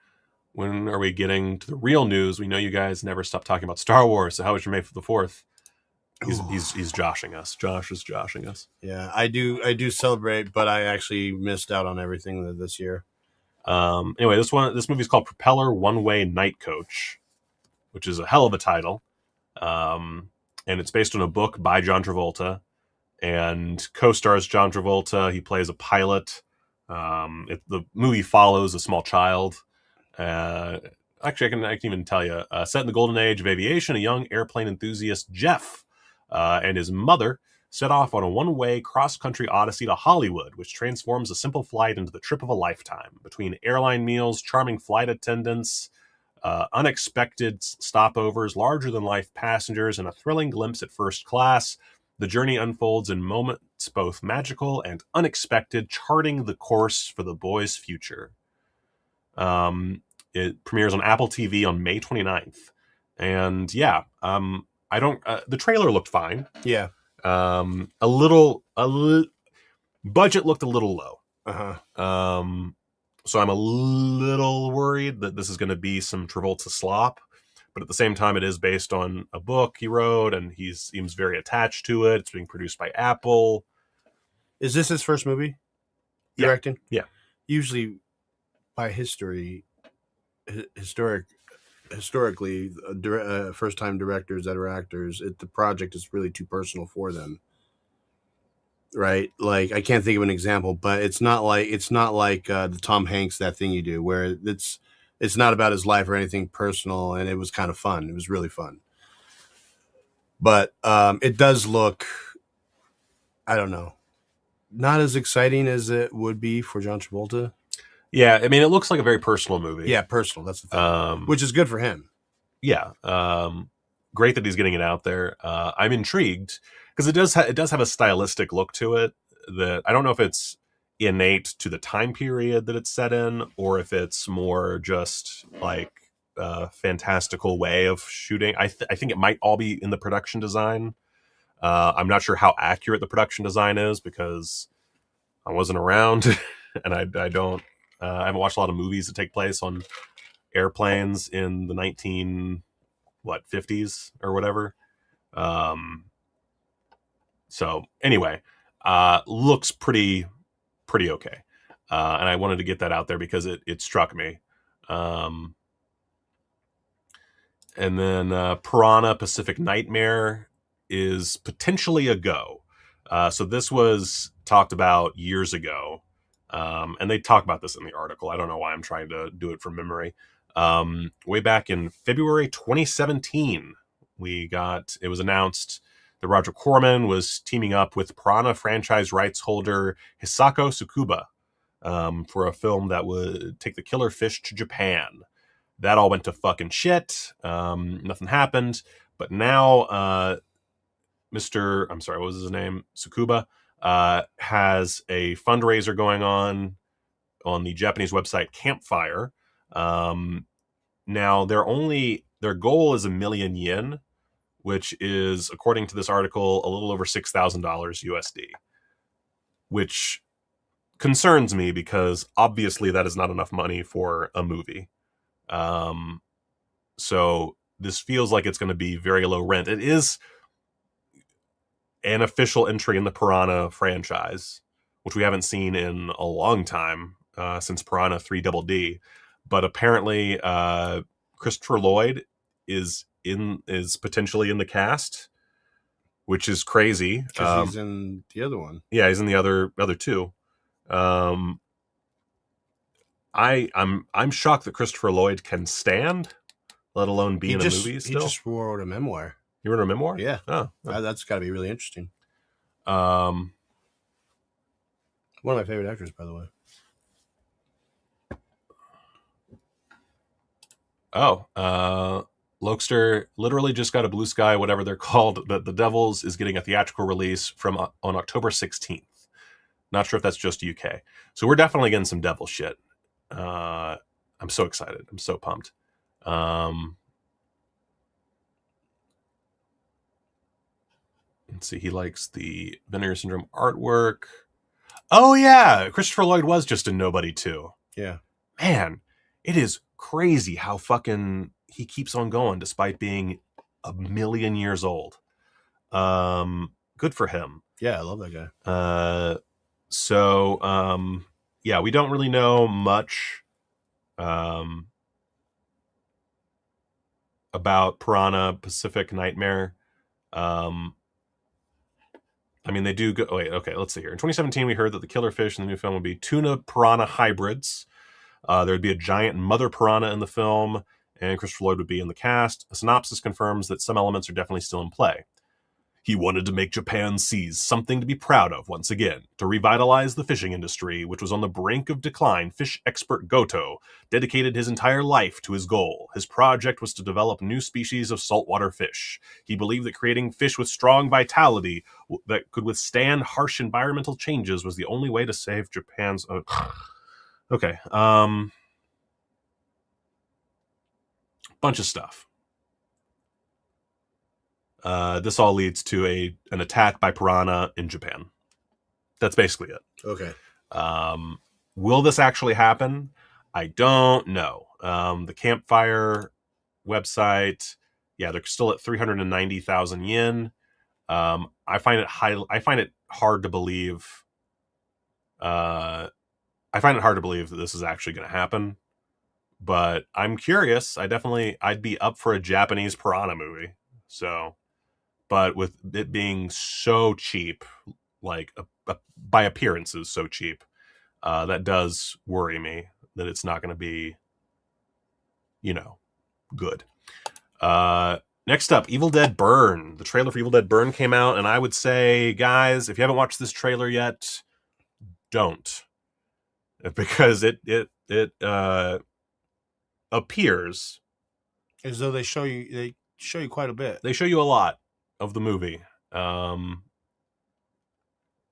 When are we getting to the real news? We know you guys never stop talking about Star Wars. So how was your May for the 4th? He's joshing us. Josh is joshing us. Yeah, I do celebrate, but I actually missed out on everything this year. Anyway, this movie is called Propeller One-Way Night Coach, which is a hell of a title. And it's based on a book by John Travolta, and co-stars John Travolta. He plays a pilot. The movie follows a small child. Actually, I can even tell you. Set in the golden age of aviation, a young airplane enthusiast, Jeff, and his mother set off on a one-way cross-country odyssey to Hollywood, which transforms a simple flight into the trip of a lifetime. Between airline meals, charming flight attendants, unexpected stopovers, larger-than-life passengers, and a thrilling glimpse at first class, the journey unfolds in moments both magical and unexpected, charting the course for the boy's future. It premieres on Apple TV on May 29th. And yeah, the trailer looked fine. Yeah. Budget looked a little low. So I'm a little worried that this is going to be some Travolta slop, but at the same time, it is based on a book he wrote, and he seems very attached to it. It's being produced by Apple. Is this his first movie directing? Yeah. Usually, by historically, first-time directors that are actors, the project is really too personal for them. Right, like I can't think of an example, but it's not like the Tom Hanks That Thing You Do, where it's not about his life or anything personal, and it was kind of fun. It was really fun, but it does look, I don't know, not as exciting as it would be for John Travolta. Yeah, I mean, it looks like a very personal movie. Yeah, personal. That's the thing, which is good for him. Yeah, great that he's getting it out there. I'm intrigued. Because it does have a stylistic look to it that I don't know if it's innate to the time period that it's set in, or if it's more just like a fantastical way of shooting. I think it might all be in the production design. I'm not sure how accurate the production design is because I wasn't around, and I haven't watched a lot of movies that take place on airplanes in the 50s or whatever. So anyway, looks pretty okay. And I wanted to get that out there because it struck me. And then Piranha Pacific Nightmare is potentially a go. So this was talked about years ago. And they talk about this in the article. I don't know why I'm trying to do it from memory. Way back in February 2017, it was announced that Roger Corman was teaming up with Piranha franchise rights holder Hisako Tsukuba for a film that would take the killer fish to Japan. That all went to fucking shit. Nothing happened. But now what was his name? Tsukuba has a fundraiser going on the Japanese website Campfire. Now their goal is 1 million yen, which is, according to this article, a little over $6,000 USD, which concerns me because obviously that is not enough money for a movie. So this feels like it's going to be very low rent. It is an official entry in the Piranha franchise, which we haven't seen in a long time, since Piranha 3 Double D. But apparently Christopher Lloyd is potentially in the cast, which is crazy. Because he's in the other one. Yeah, he's in the other two. I'm shocked that Christopher Lloyd can stand, let alone be in a movie still. He just wrote a memoir. You wrote a memoir? Yeah. Oh. That's got to be really interesting. One of my favorite actors, by the way. Lokester literally just got a Blue Sky, whatever they're called. The Devils is getting a theatrical release on October 16th. Not sure if that's just UK. So we're definitely getting some Devil shit. I'm so excited. I'm so pumped. Let's see. He likes the Vinegar Syndrome artwork. Oh, yeah. Christopher Lloyd was just a nobody, too. Yeah. Man, it is crazy how fucking he keeps on going despite being 1 million years old. Good for him. Yeah, I love that guy. Yeah, we don't really know much about Piranha Pacific Nightmare. They do go. Wait, okay, let's see here. In 2017, we heard that the killer fish in the new film would be tuna piranha hybrids. There would be a giant mother piranha in the film, and Christopher Lloyd would be in the cast. A synopsis confirms that some elements are definitely still in play. He wanted to make Japan's seas something to be proud of once again. To revitalize the fishing industry, which was on the brink of decline, fish expert Goto dedicated his entire life to his goal. His project was to develop new species of saltwater fish. He believed that creating fish with strong vitality that could withstand harsh environmental changes was the only way to save Japan's... Okay. Bunch of stuff. This all leads to an attack by piranha in Japan. That's basically it. Okay. Will this actually happen? I don't know. The Campfire website, yeah, they're still at 390,000 yen. I find it hard to believe. I find it hard to believe that this is actually going to happen. But I'm curious. I'd be up for a Japanese piranha movie. So. But with it being so cheap, like by appearances so cheap, that does worry me that it's not going to be, good. Next up, Evil Dead Burn. The trailer for Evil Dead Burn came out, and I would say, guys, if you haven't watched this trailer yet, don't. Because it appears as though they show you quite a bit. They show you a lot of the movie, and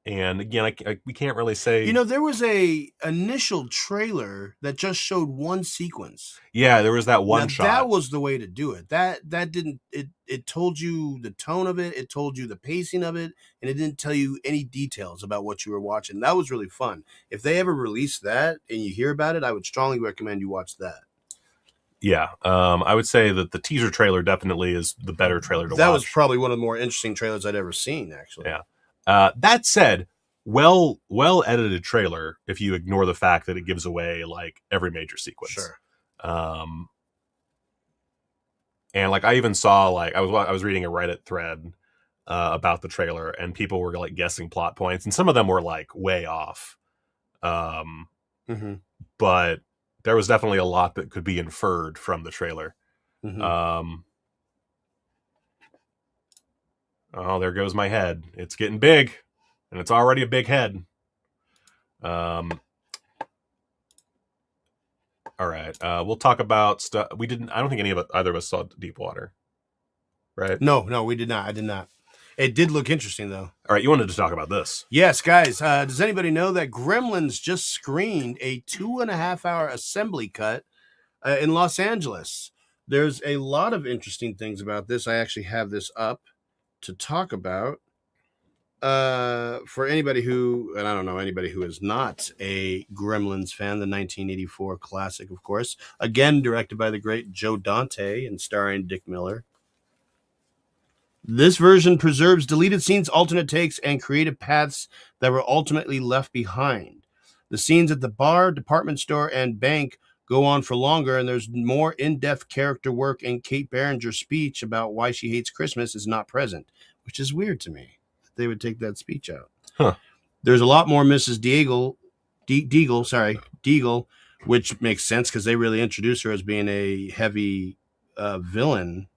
again, we can't really say. There was a initial trailer that just showed one sequence. Yeah, there was that one shot. That was the way to do it. That didn't it told you the tone of it, it told you the pacing of it, and it didn't tell you any details about what you were watching. That was really fun. If they ever release that and you hear about it, I would strongly recommend you watch that. Yeah, I would say that the teaser trailer definitely is the better trailer to watch. That was probably one of the more interesting trailers I'd ever seen, actually. Yeah. That said, well edited trailer if you ignore the fact that it gives away like every major sequence. Sure. And like I even saw like I was reading a Reddit thread about the trailer, and people were like guessing plot points, and some of them were like way off. But there was definitely a lot that could be inferred from the trailer. Oh, there goes my head. It's getting big, and it's already a big head. All right. We'll talk about stuff. We didn't. I don't think either of us saw Deepwater, right? No, we did not. I did not. It did look interesting, though. All right. You wanted to talk about this. Yes, guys. Does anybody know that Gremlins just screened a 2.5-hour assembly cut in Los Angeles? There's a lot of interesting things about this. I actually have this up to talk about. For anybody who, and I don't know anybody who is not a Gremlins fan, the 1984 classic, of course, again directed by the great Joe Dante and starring Dick Miller. This version preserves deleted scenes, alternate takes, and creative paths that were ultimately left behind. The scenes at the bar, department store, and bank go on for longer, and there's more in-depth character work, and Kate Berenger's speech about why she hates Christmas is not present, which is weird to me. They would take that speech out. Huh. There's a lot more Mrs. Deagle, which makes sense because they really introduce her as being a heavy villain,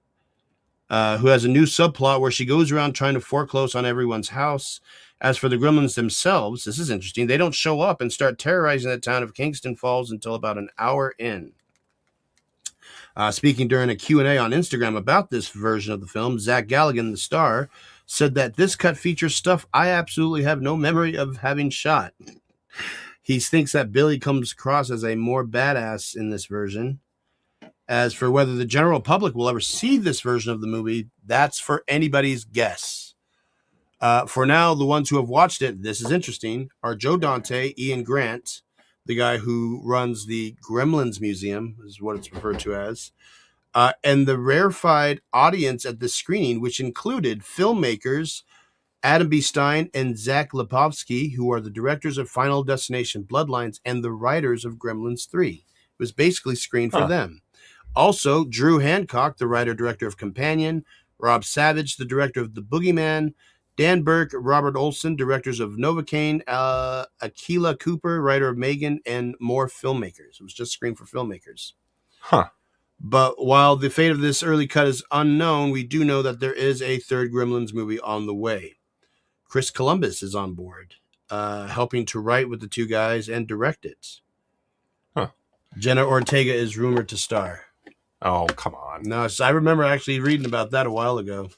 who has a new subplot where she goes around trying to foreclose on everyone's house. As for the Gremlins themselves, this is interesting. They don't show up and start terrorizing the town of Kingston Falls until about an hour in. Speaking during a Q&A on Instagram about this version of the film, Zach Galligan, the star, said that this cut features stuff I absolutely have no memory of having shot. He thinks that Billy comes across as a more badass in this version. As for whether the general public will ever see this version of the movie, that's for anybody's guess. For now, the ones who have watched it, this is interesting, are Joe Dante, Ian Grant, the guy who runs the Gremlins Museum, is what it's referred to as, and the rarefied audience at the screening, which included filmmakers Adam B. Stein and Zach Lipovsky, who are the directors of Final Destination Bloodlines and the writers of Gremlins 3. It was basically screened for them. Also, Drew Hancock, the writer-director of Companion, Rob Savage, the director of The Boogeyman, Dan Burke, Robert Olson, directors of Novocaine, Akilah Cooper, writer of Megan, and more filmmakers. It was just screened for filmmakers. Huh. But while the fate of this early cut is unknown, we do know that there is a third Gremlins movie on the way. Chris Columbus is on board, helping to write with the two guys and direct it. Huh. Jenna Ortega is rumored to star. Oh, come on. No, I remember actually reading about that a while ago.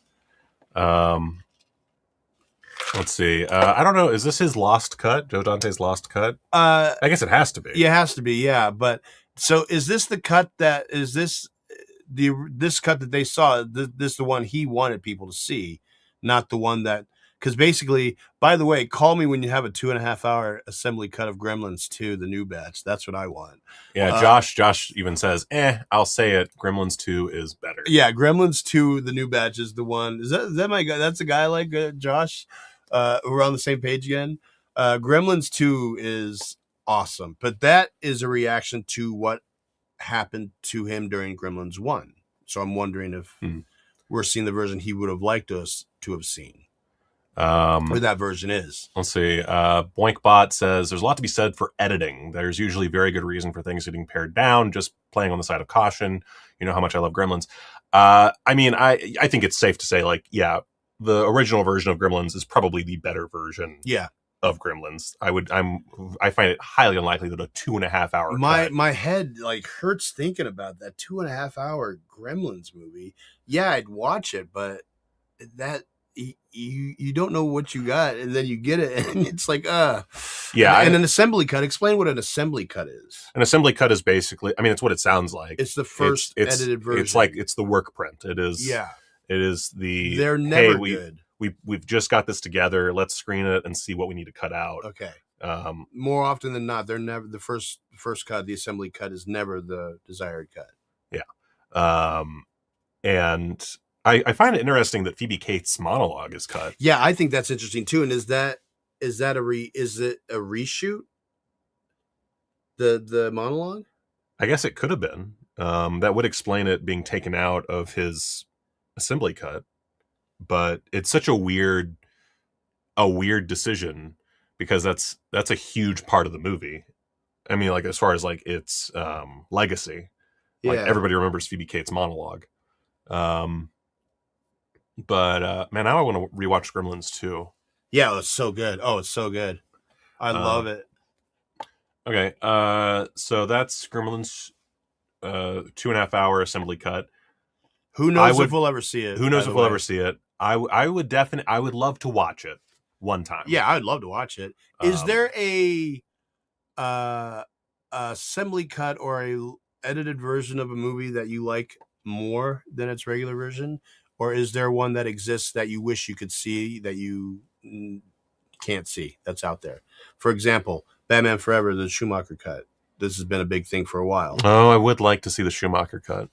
Let's see. I don't know. Is this his lost cut? Joe Dante's lost cut? I guess it has to be. Yeah, it has to be. Yeah, but so is this the cut that is this cut that they saw? This the one he wanted people to see, not the one that. Because basically, by the way, call me when you have a 2.5-hour assembly cut of Gremlins 2, the new batch. That's what I want. Yeah, Josh even says, I'll say it. Gremlins 2 is better. Yeah, Gremlins 2, the new batch is the one. Is that my guy? That's a guy like Josh. We're on the same page again. Gremlins 2 is awesome, but that is a reaction to what happened to him during Gremlins 1. So I'm wondering if we're seeing the version he would have liked us to have seen. Where that version is. Let's see. Boinkbot says there's a lot to be said for editing. There's usually very good reason for things getting pared down, just playing on the side of caution. You know how much I love Gremlins. I mean, I think it's safe to say, like, yeah, the original version of Gremlins is probably the better version of Gremlins. I find it highly unlikely that a 2.5-hour my head like hurts thinking about that 2.5-hour Gremlins movie. Yeah, I'd watch it, but that you don't know what you got, and then you get it, and it's like yeah. And an assembly cut. Explain what an assembly cut is. An assembly cut is basically, I mean, it's what it sounds like. It's the first edited version. It's like it's the work print. It is. Yeah. It is the. They're never good. We've just got this together. Let's screen it and see what we need to cut out. Okay. More often than not, they're never the first cut. The assembly cut is never the desired cut. Yeah. And I find it interesting that Phoebe Cates' monologue is cut. Yeah, I think that's interesting too. And is it a reshoot? The monologue? I guess it could have been. That would explain it being taken out of his assembly cut. But it's such a weird decision because that's a huge part of the movie. I mean, like as far as like its legacy, like everybody remembers Phoebe Cates' monologue. But man, now I want to rewatch Gremlins too. Yeah, it's so good. Oh, it's so good. I love it. Okay, so that's Gremlins, 2.5 hour assembly cut. Who knows if we'll ever see it? Who knows if we'll ever see it? I would love to watch it one time. Yeah, I'd love to watch it. Is there a assembly cut or a edited version of a movie that you like more than its regular version, or is there one that exists that you wish you could see that you can't see that's out there? For example, Batman Forever, the Schumacher cut. This has been a big thing for a while. Oh, I would like to see the Schumacher cut.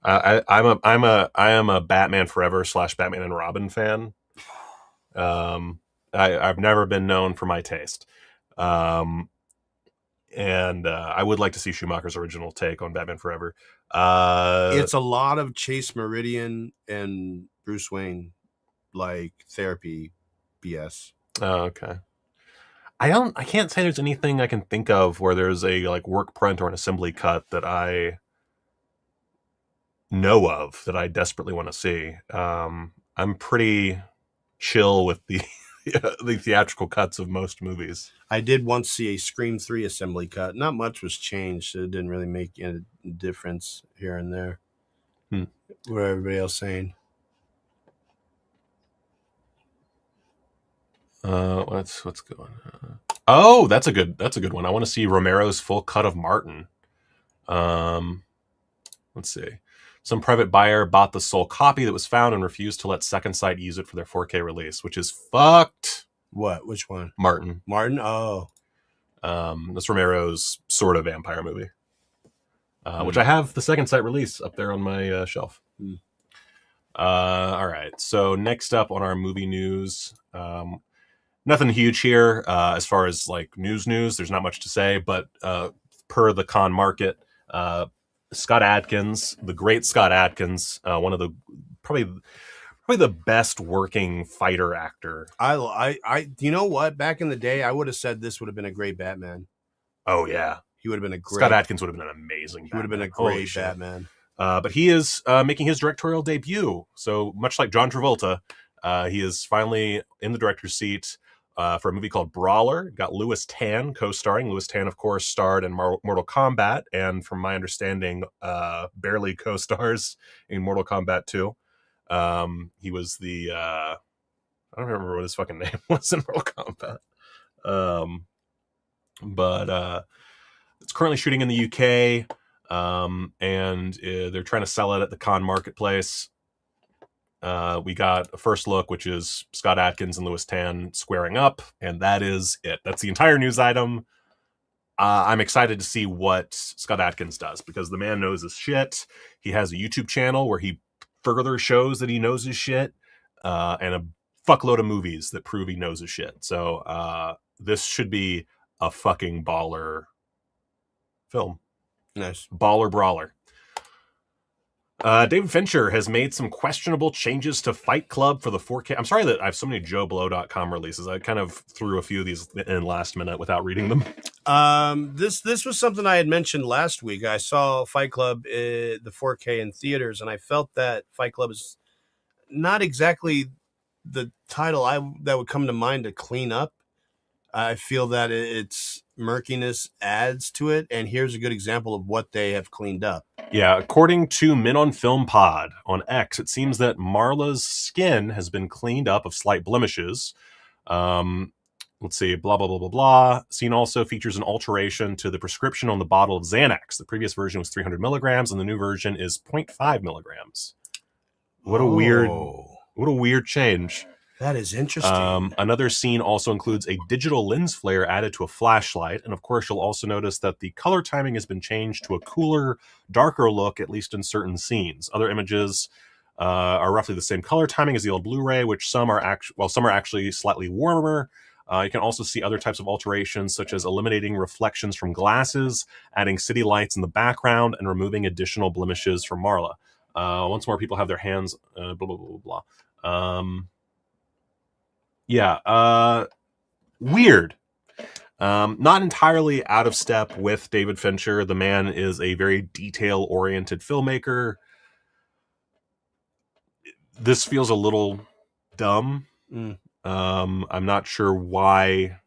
I am a Batman Forever / Batman and Robin fan. I've never been known for my taste. And I would like to see Schumacher's original take on Batman Forever. It's a lot of Chase Meridian and Bruce Wayne, like therapy BS. Oh, okay. I can't say there's anything I can think of where there's a like work print or an assembly cut that I know of that I desperately want to see. I'm pretty chill with the the theatrical cuts of most movies. I did once see a Scream 3 assembly cut. Not much was changed. It didn't really make a difference here and there. What everybody else saying? What's going on? Oh, that's a good one. I want to see Romero's full cut of Martin. Let's see. Some private buyer bought the sole copy that was found and refused to let Second Sight use it for their 4K release, which is fucked. What? Which one? Martin. Oh. That's Romero's sort of vampire movie, which I have the Second Sight release up there on my shelf. All right. So next up on our movie news, nothing huge here as far as like news. There's not much to say, but per the con market, Scott Adkins, the great Scott Adkins, one of the probably the best working fighter actor. I you know what? Back in the day, I would have said this would have been a great Batman. Oh yeah, he would have been a great. Scott Adkins would have been an amazing. He would have been a great Batman. But he is making his directorial debut. So much like John Travolta, he is finally in the director's seat for a movie called Brawler. Got Louis Tan co-starring. Louis Tan, of course, starred in Mortal Kombat, and from my understanding, barely co-stars in Mortal Kombat 2. He was the I don't remember what his fucking name was in Mortal Kombat. But it's currently shooting in the UK. And they're trying to sell it at the con marketplace. We got a first look, which is Scott Adkins and Louis Tan squaring up, and that is it. That's the entire news item. I'm excited to see what Scott Adkins does, because the man knows his shit. He has a YouTube channel where he further shows that he knows his shit, and a fuckload of movies that prove he knows his shit. So this should be a fucking baller film. Nice. Baller brawler. David Fincher has made some questionable changes to Fight Club for the 4K. I'm sorry that I have so many JoeBlow.com releases. I kind of threw a few of these in last minute without reading them. This was something I had mentioned last week. I saw Fight Club, the 4K in theaters, and I felt that Fight Club is not exactly the title that would come to mind to clean up. I feel that its murkiness adds to it, and here's a good example of what they have cleaned up. Yeah, according to Men on Film Pod on X, it seems that Marla's skin has been cleaned up of slight blemishes. Let's see, blah, blah, blah, blah, blah. Scene also features an alteration to the prescription on the bottle of Xanax. The previous version was 300 milligrams, and the new version is 0.5 milligrams. What a weird change. That is interesting. Another scene also includes a digital lens flare added to a flashlight. And of course, you'll also notice that the color timing has been changed to a cooler, darker look, at least in certain scenes. Other images are roughly the same color timing as the old Blu-ray, which some are actually slightly warmer. You can also see other types of alterations, such as eliminating reflections from glasses, adding city lights in the background, and removing additional blemishes from Marla. Once more people have their hands, blah, blah, blah, blah. Weird. Not entirely out of step with David Fincher. The man is a very detail-oriented filmmaker. This feels a little dumb. I'm not sure why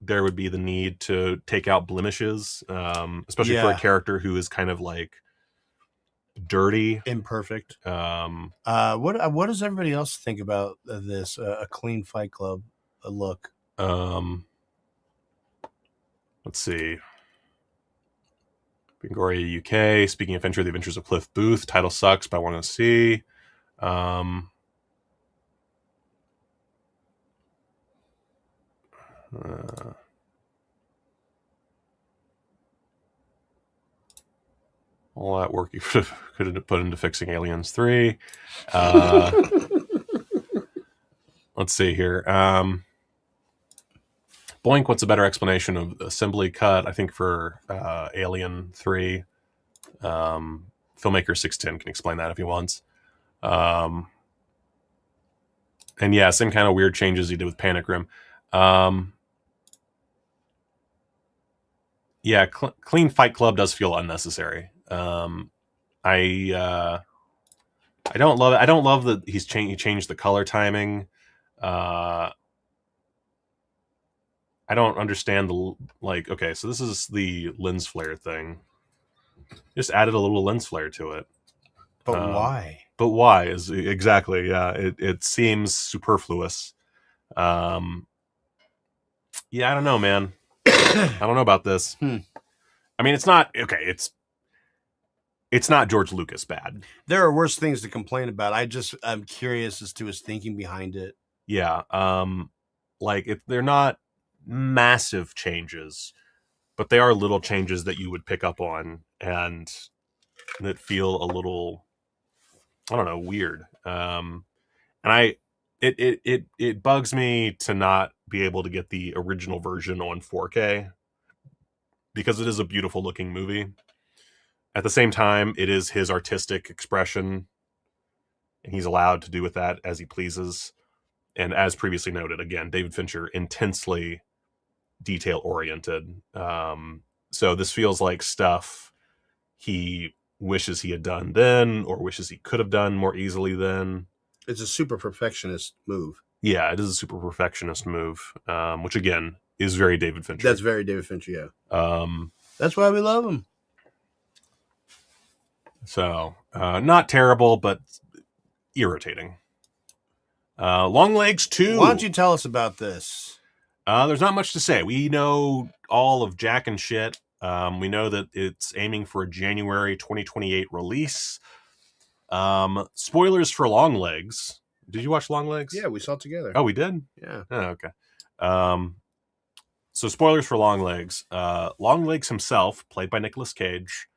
there would be the need to take out blemishes, especially for a character who is kind of like dirty, imperfect. Um, What does everybody else think about this? A clean Fight Club look. Let's see. Bingoria UK. Speaking of Adventure, The Adventures of Cliff Booth. Title sucks, but I want to see. All that work you could have put into fixing Aliens 3. Let's see here. Boink, what's a better explanation of assembly cut? I think for Alien 3, filmmaker 610 can explain that if he wants. And yeah, same kind of weird changes he did with Panic Room. Yeah, clean Fight Club does feel unnecessary. I don't love it. I don't love that he changed the color timing. I don't understand okay, so this is the lens flare thing. Just added a little lens flare to it. But why? But why is exactly, yeah. It seems superfluous. Yeah, I don't know, man. I don't know about this. I mean, it's not okay. It's not George Lucas bad. There are worse things to complain about. I'm curious as to his thinking behind it. Yeah. They're not massive changes, but they are little changes that you would pick up on and that feel a little, I don't know, weird. And it bugs me to not be able to get the original version on 4K because it is a beautiful looking movie. At the same time, it is his artistic expression, and he's allowed to do with that as he pleases. And as previously noted, again, David Fincher, intensely detail-oriented. So this feels like stuff he wishes he had done then, or wishes he could have done more easily then. It's a super perfectionist move. Yeah, it is a super perfectionist move, which, again, is very David Fincher. That's very David Fincher, yeah. That's why we love him. So, not terrible, but irritating. Longlegs 2. Why don't you tell us about this? There's not much to say. We know all of Jack and shit. We know that it's aiming for a January 2028 release. Spoilers for Longlegs. Did you watch Longlegs? Yeah, we saw it together. Oh, we did? Yeah. Oh, okay. So spoilers for Longlegs. Longlegs himself, played by Nicolas Cage,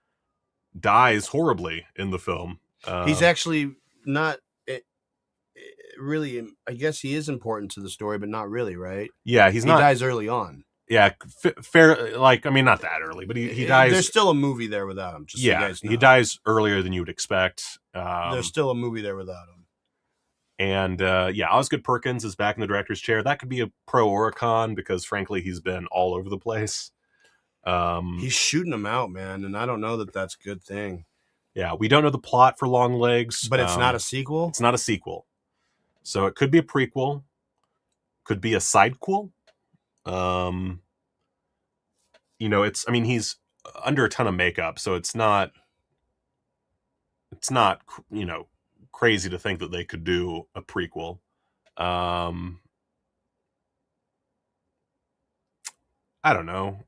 dies horribly in the film. He's actually not really. I guess he is important to the story, but not really, right? Yeah, he dies early on. Yeah, fair. Not that early, but he dies. There's still a movie there without him. Just so you guys know. He dies earlier than you would expect. There's still a movie there without him. And Osgood Perkins is back in the director's chair. That could be a pro or a con because, frankly, he's been all over the place. He's shooting them out, man, and I don't know that that's a good thing. Yeah, we don't know the plot for Longlegs. But it's not a sequel? It's not a sequel. So it could be a prequel. Could be a sidequel. He's under a ton of makeup, so it's not crazy to think that they could do a prequel. I don't know.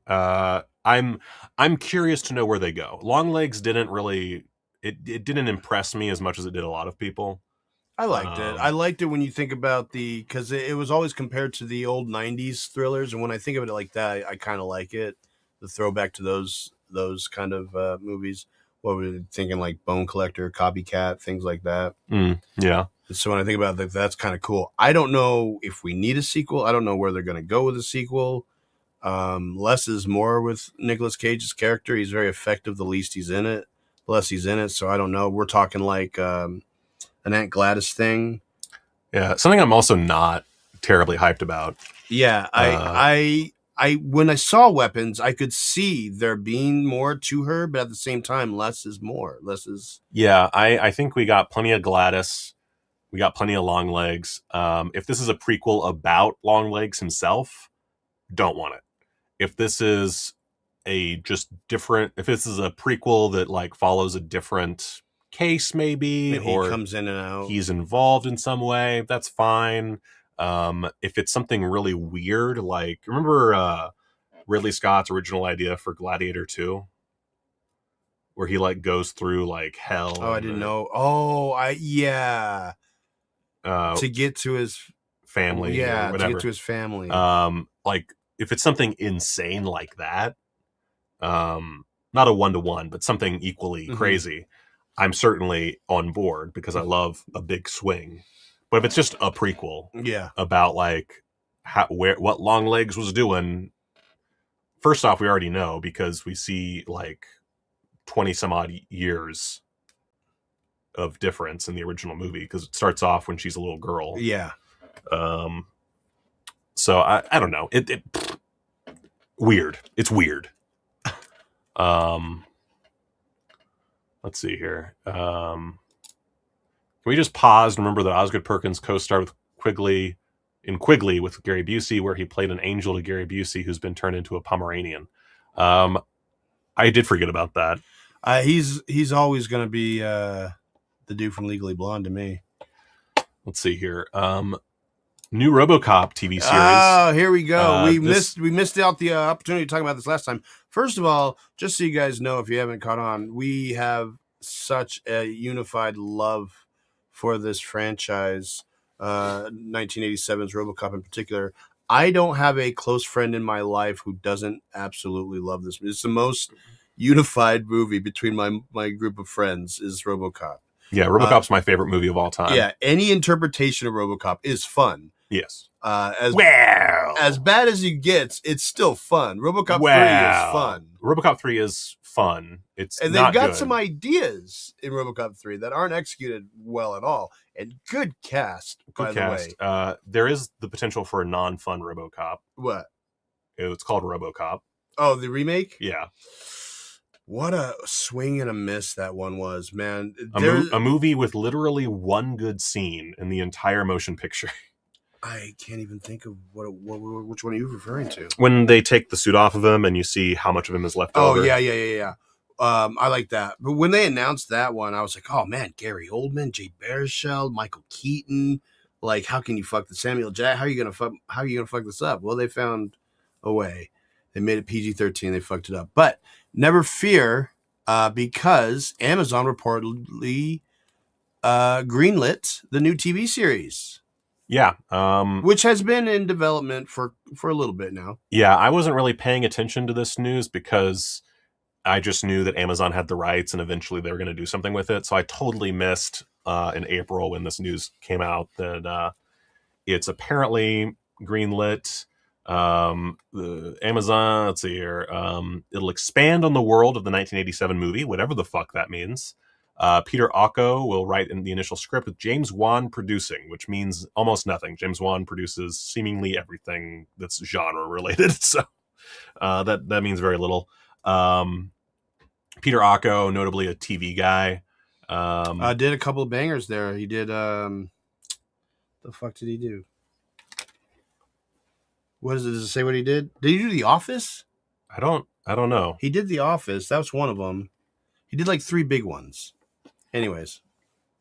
I'm curious to know where they go. Longlegs didn't really it didn't impress me as much as it did a lot of people. I liked it. I liked it when you think about because it was always compared to the old 90s thrillers, and when I think of it like that, I kind of like it. The throwback to those kind of movies. What were we thinking, like Bone Collector, Copycat, things like that? Yeah. So when I think about that, that's kind of cool. I don't know if we need a sequel. I don't know where they're going to go with a sequel. Less is more with Nicolas Cage's character. He's very effective. The least he's in it, the less he's in it. So I don't know. We're talking like an Aunt Gladys thing. Yeah, something I'm also not terribly hyped about. Yeah, I when I saw Weapons, I could see there being more to her, but at the same time, less is more. Less is. Yeah, I think we got plenty of Gladys. We got plenty of Longlegs. If this is a prequel about Longlegs himself, don't want it. If this is if this is a prequel that like follows a different case, maybe or he comes in and out, he's involved in some way, that's fine. If it's something really weird, like remember Ridley Scott's original idea for Gladiator 2, where he like goes through like hell. Oh, I didn't know. To get to his family, to whatever. get to his family. Like if it's something insane like that, not a 1-to-1, but something equally crazy, I'm certainly on board because I love a big swing. But if it's just a prequel, about like what Longlegs was doing, first off, we already know because we see like 20 some odd years of difference in the original movie because it starts off when she's a little girl. Yeah. So I don't know. It weird. It's weird. Let's see here. Can we just pause and remember that Osgood Perkins co-starred with Quigley with Gary Busey, where he played an angel to Gary Busey who's been turned into a Pomeranian. I did forget about that. He's always going to be the dude from Legally Blonde to me. Let's see here. New RoboCop TV series. Oh, here we go. We missed out the opportunity to talk about this last time. First of all, just so you guys know, if you haven't caught on, we have such a unified love for this franchise, 1987's RoboCop in particular. I don't have a close friend in my life who doesn't absolutely love this. It's the most unified movie between my group of friends is RoboCop. Yeah, RoboCop's my favorite movie of all time. Yeah, any interpretation of RoboCop is fun. Yes. As bad as it gets, it's still fun. RoboCop 3 is fun. RoboCop 3 is fun. And they've got some ideas in RoboCop 3 that aren't executed well at all. And good cast, by the way. There is the potential for a non-fun RoboCop. What? It's called RoboCop. Oh, the remake? Yeah. What a swing and a miss that one was, man. A movie with literally one good scene in the entire motion picture. I can't even think of which one are you referring to? When they take the suit off of him and you see how much of him is left over. Oh, yeah. I like that. But when they announced that one, I was like, oh, man, Gary Oldman, Jay Baruchel, Michael Keaton. Like, how can you fuck the Samuel Jackson? How are you gonna fuck this up? Well, they found a way. They made it PG-13. They fucked it up. But never fear, because Amazon reportedly greenlit the new TV series. Yeah. Which has been in development for a little bit now. Yeah, I wasn't really paying attention to this news because I just knew that Amazon had the rights and eventually they were going to do something with it. So I totally missed in April when this news came out that it's apparently greenlit. The Amazon, let's see here. It'll expand on the world of the 1987 movie, whatever the fuck that means. Peter Ocko will write in the initial script with James Wan producing, which means almost nothing. James Wan produces seemingly everything that's genre related, so that means very little. Peter Ocko, notably a TV guy, did a couple of bangers there. He did. The fuck did he do? What does it say? What he did? Did he do The Office? I don't know. He did The Office. That was one of them. He did like 3 big ones. Anyways,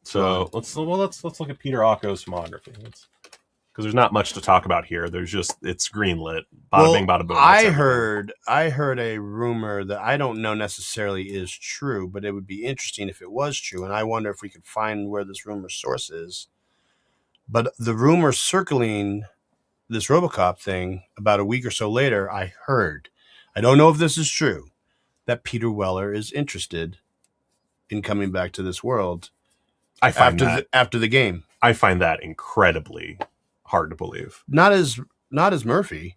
so let's look at Peter Ocko's filmography. Because there's not much to talk about here. There's just it's greenlit. Bada bing, bada boom. I heard a rumor that I don't know necessarily is true, but it would be interesting if it was true. And I wonder if we could find where this rumor source is. But the rumor circling this RoboCop thing about a week or so later, I heard. I don't know if this is true, that Peter Weller is interested in coming back to this world. After the game. I find that incredibly hard to believe. Not as Murphy.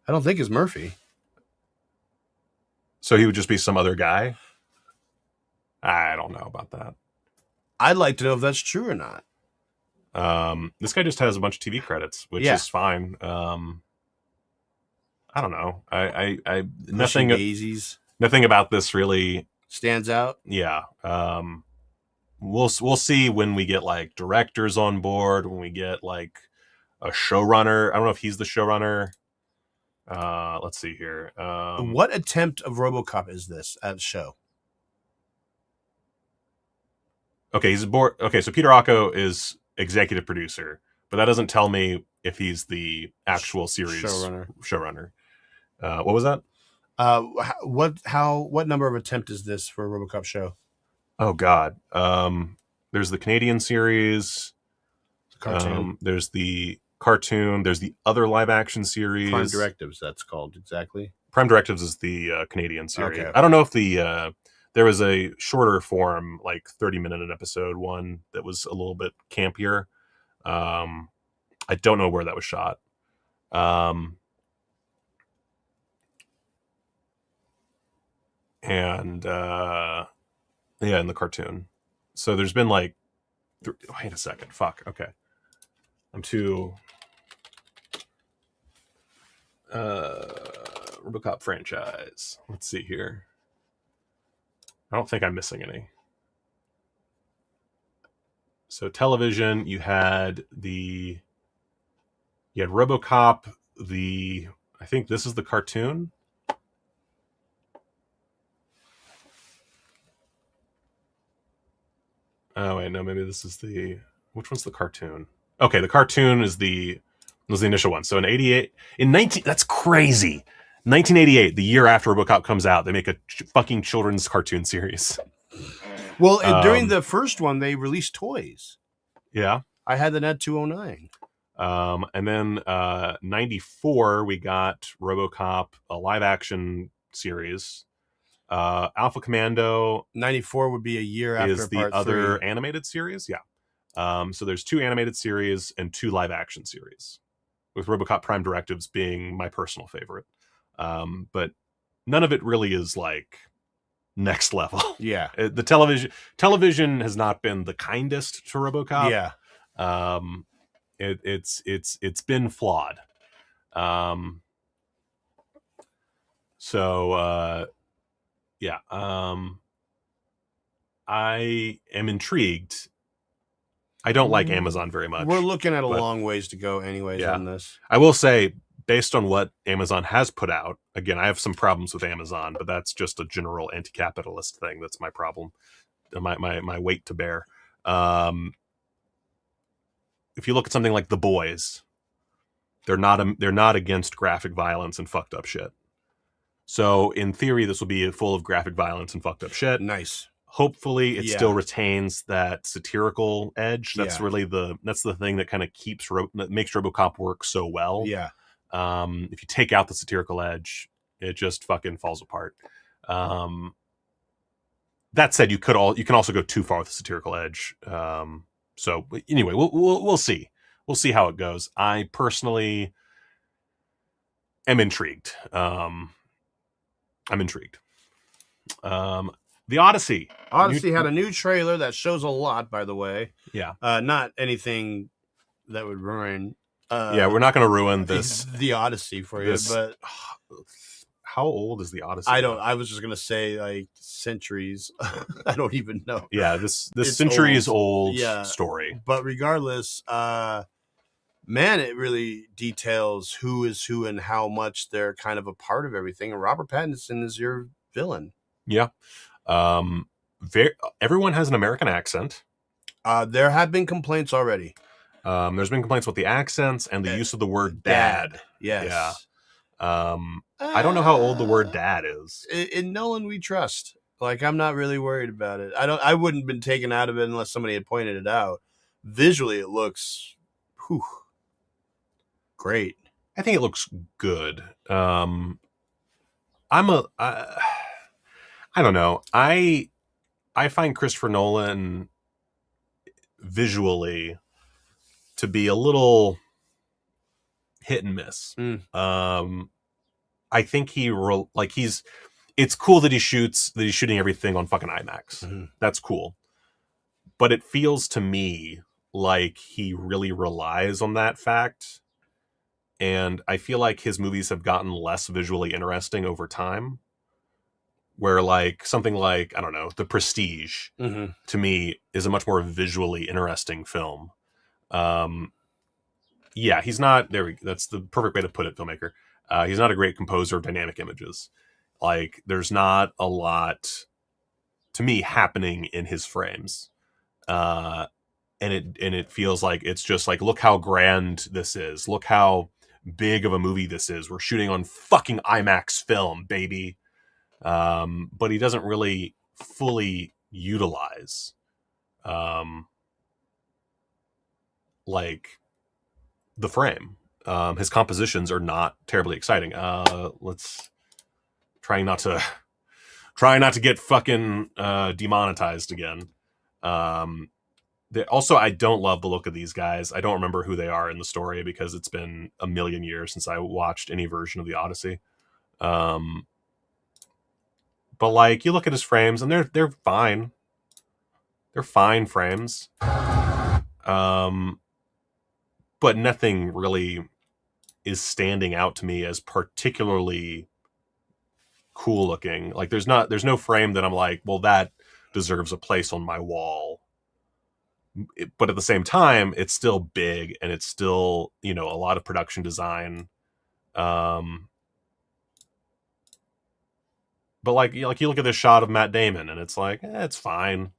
I don't think it's Murphy. So he would just be some other guy? I don't know about that. I'd like to know if that's true or not. This guy just has a bunch of TV credits, which is fine. I don't know. I nothing. Daisies. Nothing about this really stands out. Yeah. we'll see when we get like directors on board, when we get like a showrunner. I don't know if he's the showrunner. Let's see here. What attempt of RoboCop is this at the show? Okay, he's aboard. Okay, so Peter Ocko is executive producer, but that doesn't tell me if he's the actual series showrunner. What was that? What number of attempt is this for a RoboCop show? Oh God. There's the Canadian series. Cartoon. There's the cartoon. There's the other live action series. Prime Directives. That's called exactly. Prime Directives is the Canadian series. Okay. I don't know if there was a shorter form, like 30-minute an episode one that was a little bit campier. I don't know where that was shot. And in the cartoon. So there's been like wait a second. Fuck. Okay. I'm too RoboCop franchise. Let's see here. I don't think I'm missing any. So television, you had RoboCop, I think this is the cartoon. Oh wait, no, maybe this is which one's the cartoon? Okay, the cartoon was the initial one. So that's crazy. 1988, the year after RoboCop comes out, they make a fucking children's cartoon series. Well, during the first one, they released toys. Yeah. I had the Net 209. And then 94, we got RoboCop, a live action series. Alpha Commando 94 would be a year after is the part other 3. animated series. Yeah. So there's 2 animated series and 2 live action series, with RoboCop Prime Directives being my personal favorite. But none of it really is like next level. Yeah. The television has not been the kindest to RoboCop. Yeah. It's been flawed. Yeah. I am intrigued. I don't like Amazon very much. We're looking at a long ways to go anyways on this. I will say, based on what Amazon has put out, again, I have some problems with Amazon, but that's just a general anti-capitalist thing. That's my problem, my weight to bear. If you look at something like The Boys, they're not against graphic violence and fucked up shit. So in theory, this will be full of graphic violence and fucked up shit. Nice. Hopefully, it still retains that satirical edge. That's really that's the thing that kind of that makes RoboCop work so well. Yeah. If you take out the satirical edge, it just fucking falls apart. That said, you can also go too far with the satirical edge. So anyway, we'll see. We'll see how it goes. I personally am intrigued. I'm intrigued. The Odyssey. Odyssey had a new trailer that shows a lot, by the way. Yeah. Not anything that would ruin. We're not going to ruin the Odyssey for you, but how old is the Odyssey? I was just going to say like centuries. I don't even know. Yeah, this centuries old yeah. story. But regardless, man, it really details who is who and how much they're kind of a part of everything. And Robert Pattinson is your villain. Yeah. Everyone has an American accent. There have been complaints already. There's been complaints with the accents and the use of the word dad. Yes. Yeah. I don't know how old the word dad is. In Nolan, we trust. Like, I'm not really worried about it. I wouldn't have been taken out of it unless somebody had pointed it out. Visually, it looks great. I think it looks good. I don't know. I find Christopher Nolan visually to be a little hit and miss. I think it's cool that he's shooting everything on fucking IMAX. Mm-hmm. That's cool. But it feels to me like he really relies on that fact. And I feel like his movies have gotten less visually interesting over time. where like something like, I don't know, The Prestige Mm-hmm. to me is a much more visually interesting film. Yeah, he's not there. That's the perfect way to put it, filmmaker. He's not a great composer of dynamic images. Like, there's not a lot to me happening in his frames, and it feels like it's just like, look how grand this is. Look how big of a movie this is. We're shooting on fucking IMAX film, baby. But he doesn't really fully utilize, like, the frame. His compositions are not terribly exciting. Let's try not to get fucking demonetized again. Also, I don't love the look of these guys. I don't remember who they are in the story because it's been a million years since I watched any version of the Odyssey. But like, you look at his frames and they're fine. They're fine frames. But nothing really is standing out to me as particularly cool looking. Like, there's no frame that I'm like, well, that deserves a place on my wall. But at the same time, it's still big and it's still, a lot of production design. But like you look at this shot of Matt Damon and it's like, it's fine.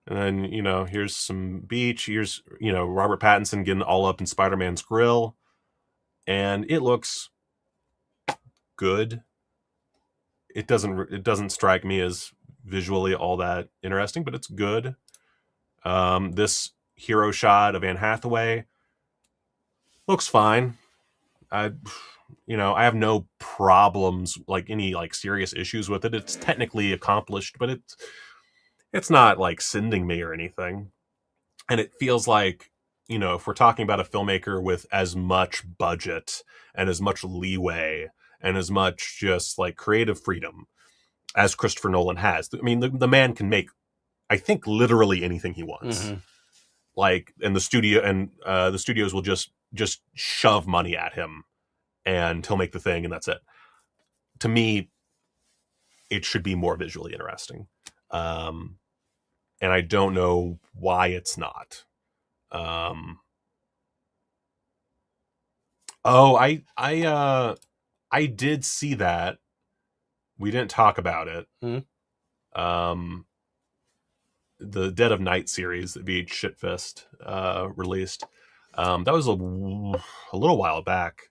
And then, here's some beach. Here's, Robert Pattinson getting all up in Spider-Man's grill. And it looks good. It doesn't strike me as visually all that interesting, but it's good. This hero shot of Anne Hathaway looks fine. I have no problems, like any like serious issues with it. It's technically accomplished, but it's not like sending me or anything. And it feels like, if we're talking about a filmmaker with as much budget and as much leeway and as much just like creative freedom as Christopher Nolan has, I mean, the man can make, I think, literally anything he wants. Mm-hmm. Like, and the studios will just shove money at him and he'll make the thing and that's it. To me, it should be more visually interesting. And I don't know why it's not. I did see that. We didn't talk about it. Mm-hmm. The Dead of Night series that VH Shitfest released. That was a little while back.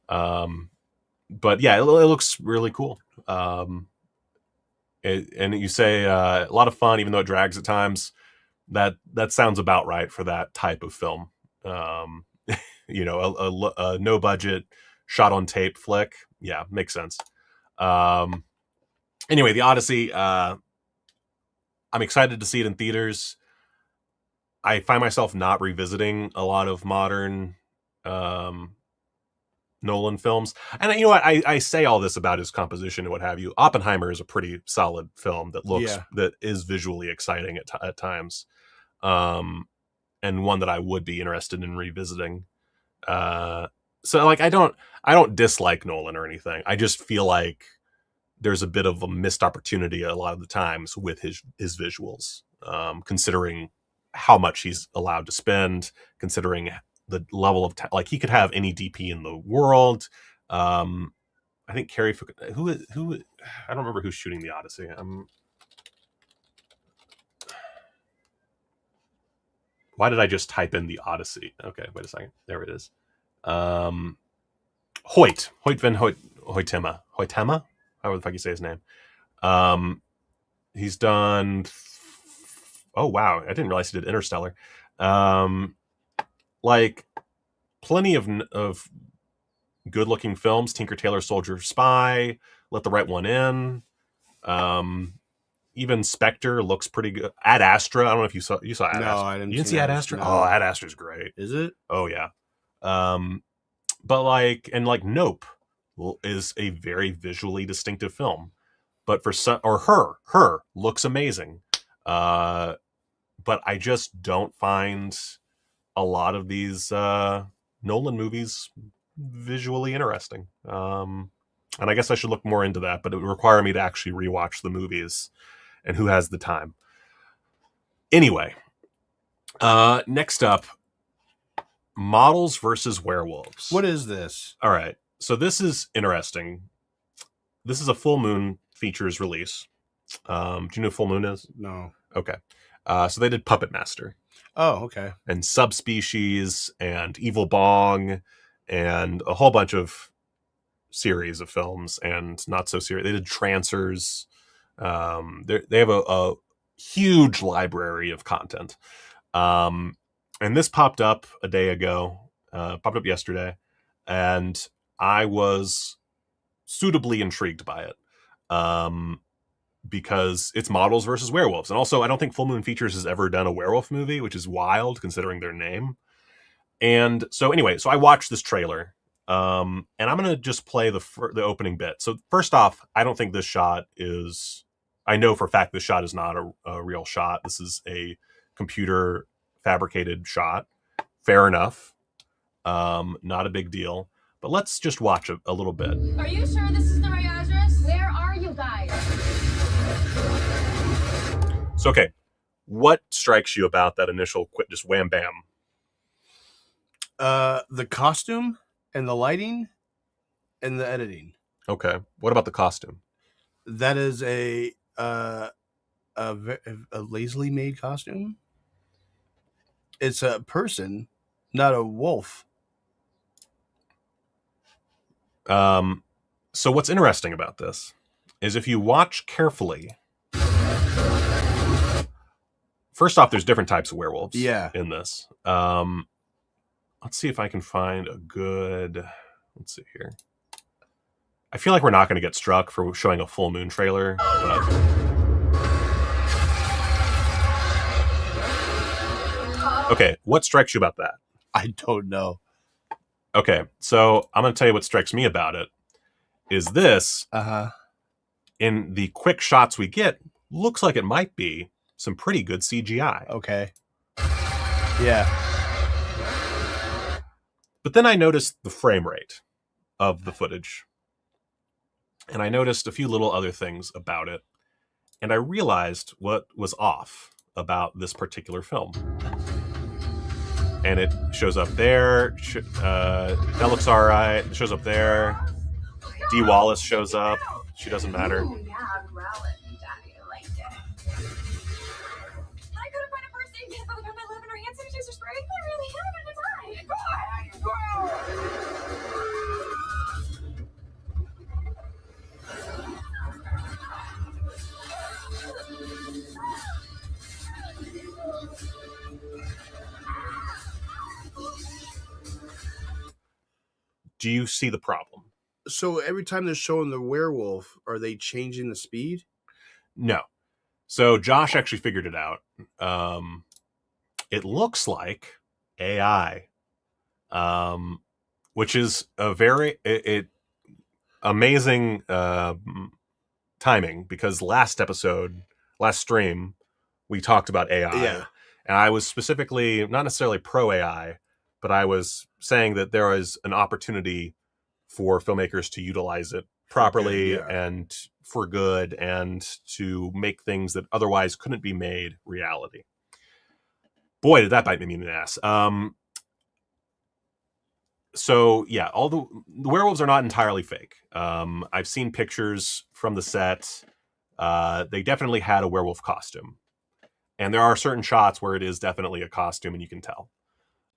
But yeah, it looks really cool. And you say a lot of fun, even though it drags at times. That sounds about right for that type of film. A no budget shot on tape flick. Yeah, makes sense. Anyway, the Odyssey. I'm excited to see it in theaters. I find myself not revisiting a lot of modern Nolan films. And you know what? I say all this about his composition and what have you. Oppenheimer is a pretty solid film that is visually exciting at times. And one that I would be interested in revisiting. So like, I don't dislike Nolan or anything. I just feel like there's a bit of a missed opportunity a lot of the times with his visuals, considering how much he's allowed to spend, considering the level of like, he could have any DP in the world. I think who I don't remember who's shooting the Odyssey. Why did I just type in the Odyssey? Okay, wait a second. There it is. Hoyt van Hoytema. However the fuck you say his name. He's done. Oh wow, I didn't realize he did Interstellar. Like, plenty of good-looking films. Tinker Tailor Soldier Spy, Let the Right One In. Even Spectre looks pretty good. Ad Astra. I don't know if you saw Ad Astra. No, I didn't. You didn't see Ad Astra? No. Oh, Ad Astra's great. Is it? Oh yeah. But like Nope is a very visually distinctive film. But her looks amazing. But I just don't find a lot of these Nolan movies visually interesting. And I guess I should look more into that, but it would require me to actually rewatch the movies, and who has the time? Anyway, next up, models versus werewolves. What is this? All right, so this is interesting. This is a Full Moon Features release. Do you know what Full Moon is? No. Okay. So they did Puppet Master. Oh, okay. And Subspecies and Evil Bong and a whole bunch of series of films and not so serious. They did Trancers. They have a huge library of content. And this popped up a day ago, popped up yesterday, and I was suitably intrigued by it. Because it's models versus werewolves. And also, I don't think Full Moon Features has ever done a werewolf movie, which is wild considering their name. And so anyway, so I watched this trailer, and I'm going to just play the opening bit. So first off, I don't think this shot is, I know for a fact this shot is not a real shot. This is a computer fabricated shot. Fair enough. Not a big deal. But let's just watch a little bit. Are you sure this is the right address? Where are you guys? So, okay, what strikes you about that initial quick, just wham bam? The costume and the lighting and the editing. Okay, what about the costume? That is a lazily made costume. It's a person, not a wolf. So what's interesting about this is if you watch carefully, first off, there's different types of werewolves in this. Let's see if I can find a good, let's see here. I feel like we're not going to get struck for showing a Full Moon trailer, but okay, what strikes you about that? I don't know. Okay, so I'm going to tell you what strikes me about it is this, in the quick shots we get, looks like it might be some pretty good CGI. Okay. Yeah. But then I noticed the frame rate of the footage. And I noticed a few little other things about it. And I realized what was off about this particular film. And it shows up there. That looks all right. It shows up there. Dee Wallace shows up. She doesn't matter. Oh, yeah, growling, Daddy. I liked it. I couldn't find a first aid kit by the time I lavender hand sanitizer spray. I really had a Do you see the problem? So every time they're showing the werewolf, are they changing the speed? No. So Josh actually figured it out. It looks like AI, which is a very amazing timing, because last stream, we talked about AI. Yeah. And I was specifically not necessarily pro AI, but I was saying that there is an opportunity for filmmakers to utilize it properly and for good, and to make things that otherwise couldn't be made reality. Boy, did that bite me in the ass. So yeah, all the werewolves are not entirely fake. I've seen pictures from the set. They definitely had a werewolf costume, and there are certain shots where it is definitely a costume and you can tell.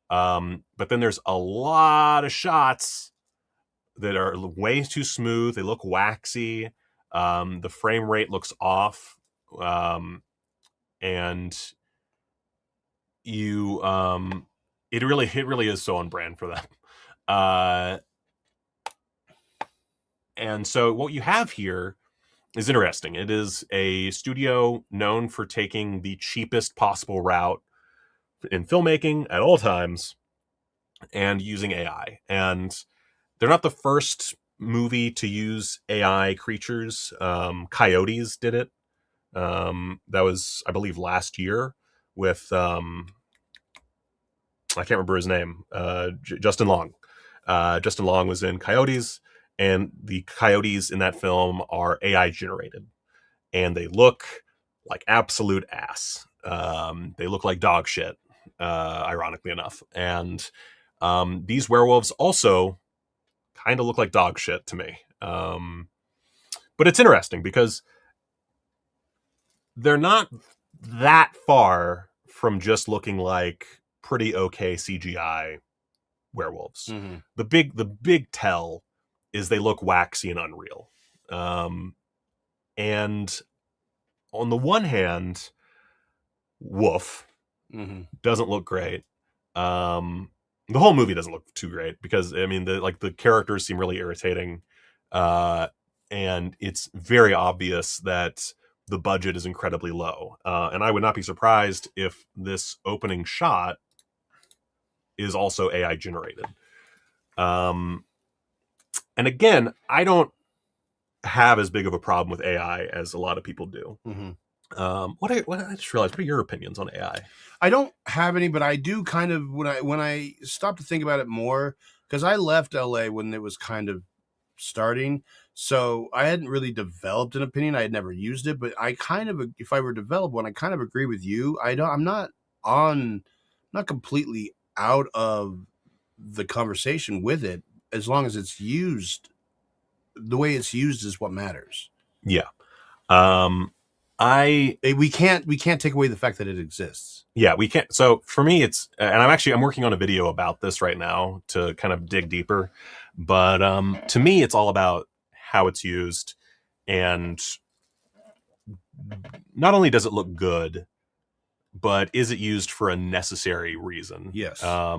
But then there's a lot of shots that are way too smooth. They look waxy. The frame rate looks off. And you, it really is so on brand for them. And so what you have here is interesting. It is a studio known for taking the cheapest possible route in filmmaking at all times and using AI. And they're not the first movie to use AI creatures. Coyotes did it. That was, I believe, last year with, I can't remember his name, Justin Long. Justin Long was in Coyotes, and the coyotes in that film are AI generated, and they look like absolute ass. They look like dog shit, ironically enough. And these werewolves also kind of look like dog shit to me. But it's interesting because they're not that far from just looking like pretty okay CGI werewolves. Mm-hmm. The big tell is they look waxy and unreal. And on the one hand, Woof Mm-hmm. doesn't look great. The whole movie doesn't look too great because I mean the characters seem really irritating, and it's very obvious that the budget is incredibly low. And I would not be surprised if this opening shot is also AI generated. And again, I don't have as big of a problem with AI as a lot of people do. Mm-hmm. I just realized, what are your opinions on AI? I don't have any, but I do kind of when I stop to think about it more, because I left LA when it was kind of starting, so I hadn't really developed an opinion. I had never used it, but I kind of, if I were to develop one, I kind of agree with you. I'm not completely out of the conversation with it, as long as it's used the way it's used is what matters. Yeah. We can't take away the fact that it exists. Yeah, we can't. So for me, it's, and I'm working on a video about this right now to kind of dig deeper. But to me, it's all about how it's used, and not only does it look good, but is it used for a necessary reason? Yes. To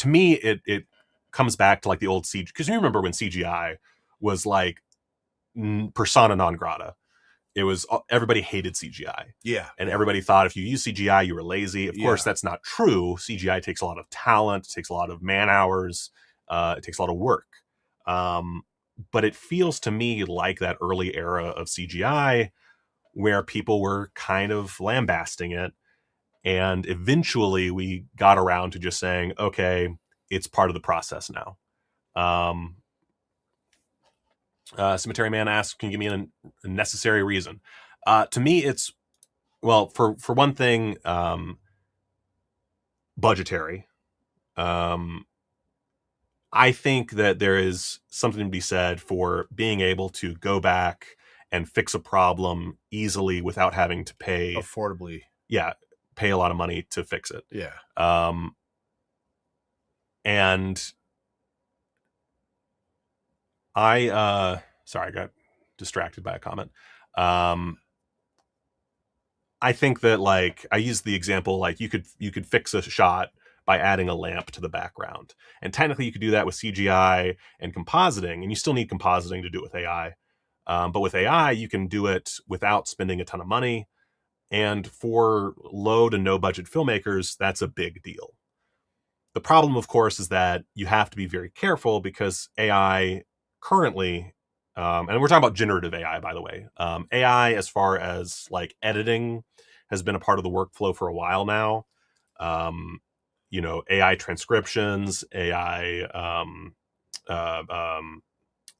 me, it comes back to like the old CG, because you remember when CGI was like persona non grata. It was, everybody hated CGI. Yeah. And everybody thought if you use CGI, you were lazy. Of course, that's not true. CGI takes a lot of talent, it takes a lot of man hours, it takes a lot of work. But it feels to me like that early era of CGI where people were kind of lambasting it. And eventually we got around to just saying, okay, it's part of the process now. Cemetery Man asks, can you give me a necessary reason? To me, it's, well, for one thing, budgetary. I think that there is something to be said for being able to go back and fix a problem easily without having to pay affordably. Yeah, pay a lot of money to fix it. Yeah. And sorry, I got distracted by a comment. I think that, like, I used the example, like you could fix a shot by adding a lamp to the background. And technically you could do that with CGI and compositing, and you still need compositing to do it with AI. But with AI, you can do it without spending a ton of money. And for low to no budget filmmakers, that's a big deal. The problem, of course, is that you have to be very careful because AI currently, and we're talking about generative AI, by the way. AI, as far as like editing, has been a part of the workflow for a while now. AI transcriptions, AI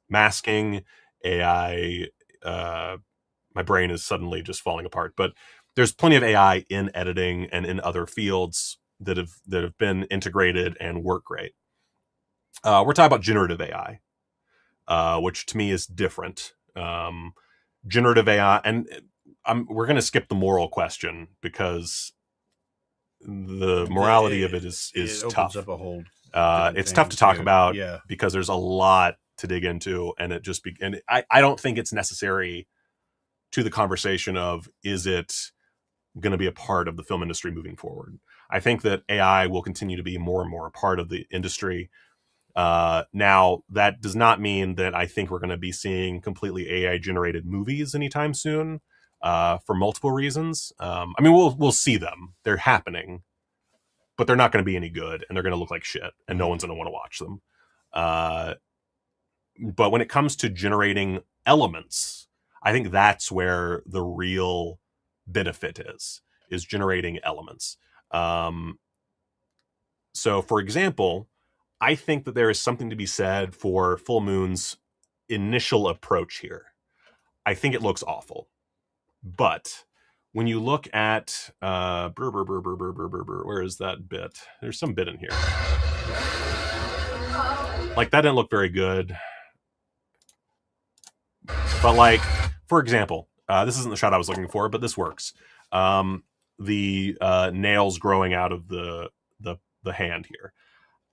masking, AI. My brain is suddenly just falling apart, but there's plenty of AI in editing and in other fields that have been integrated and work great. We're talking about generative AI, which to me is different. Generative AI, and we're going to skip the moral question because the morality of it is tough. Up a whole it's tough to talk about yeah. because there's a lot to dig into, and I don't think it's necessary to the conversation of, is it going to be a part of the film industry moving forward? I think that AI will continue to be more and more a part of the industry. Now, that does not mean that I think we're going to be seeing completely AI generated movies anytime soon, for multiple reasons. I mean, we'll see them. They're happening, but they're not going to be any good, and they're going to look like shit, and no one's going to want to watch them. But when it comes to generating elements, I think that's where the real benefit is generating elements. So, for example, I think that there is something to be said for Full Moon's initial approach here. I think it looks awful. But when you look at where is that bit? There's some bit in here. Like, that didn't look very good. But like, for example, this isn't the shot I was looking for, but this works. The nails growing out of the hand here.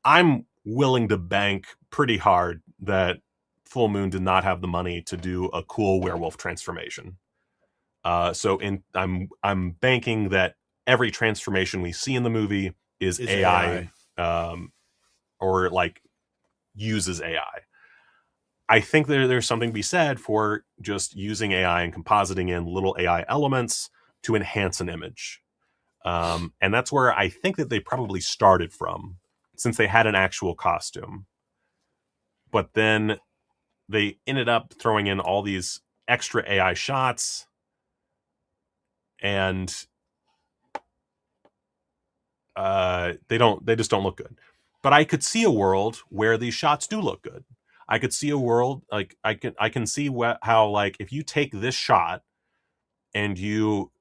I'm willing to bank pretty hard that Full Moon did not have the money to do a cool werewolf transformation. So I'm banking that every transformation we see in the movie is AI. Or like uses AI. I think there's something to be said for just using AI and compositing in little AI elements to enhance an image. And that's where I think that they probably started from, since they had an actual costume. But then they ended up throwing in all these extra AI shots, and they just don't look good. But I could see a world where these shots do look good. I could see a world like I can see how, like, if you take this shot and you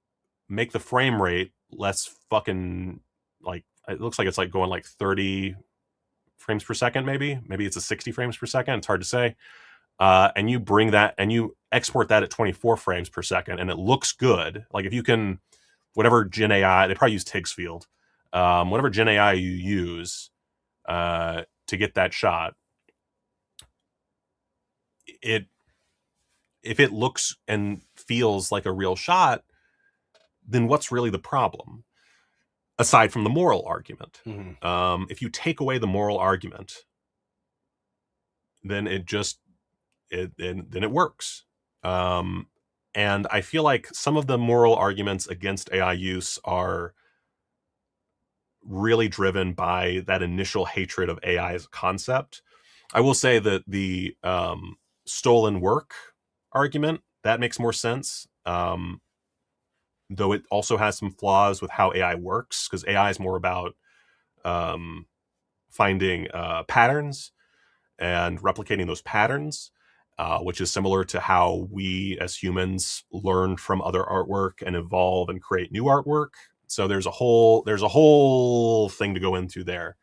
make the frame rate less fucking, like, it looks like it's like going like 30 frames per second, maybe it's a 60 frames per second. It's hard to say. And you bring that and you export that at 24 frames per second, and it looks good. Like, if you can, whatever Gen AI, they probably use Tig's field, whatever Gen AI you use to get that shot, if it looks and feels like a real shot, then what's really the problem? Aside from the moral argument. Mm-hmm. If you take away the moral argument, then it works. And I feel like some of the moral arguments against AI use are really driven by that initial hatred of AI as a concept. I will say that the stolen work argument, that makes more sense. Though it also has some flaws with how AI works, because AI is more about finding patterns and replicating those patterns, which is similar to how we as humans learn from other artwork and evolve and create new artwork. So there's a whole thing to go into there.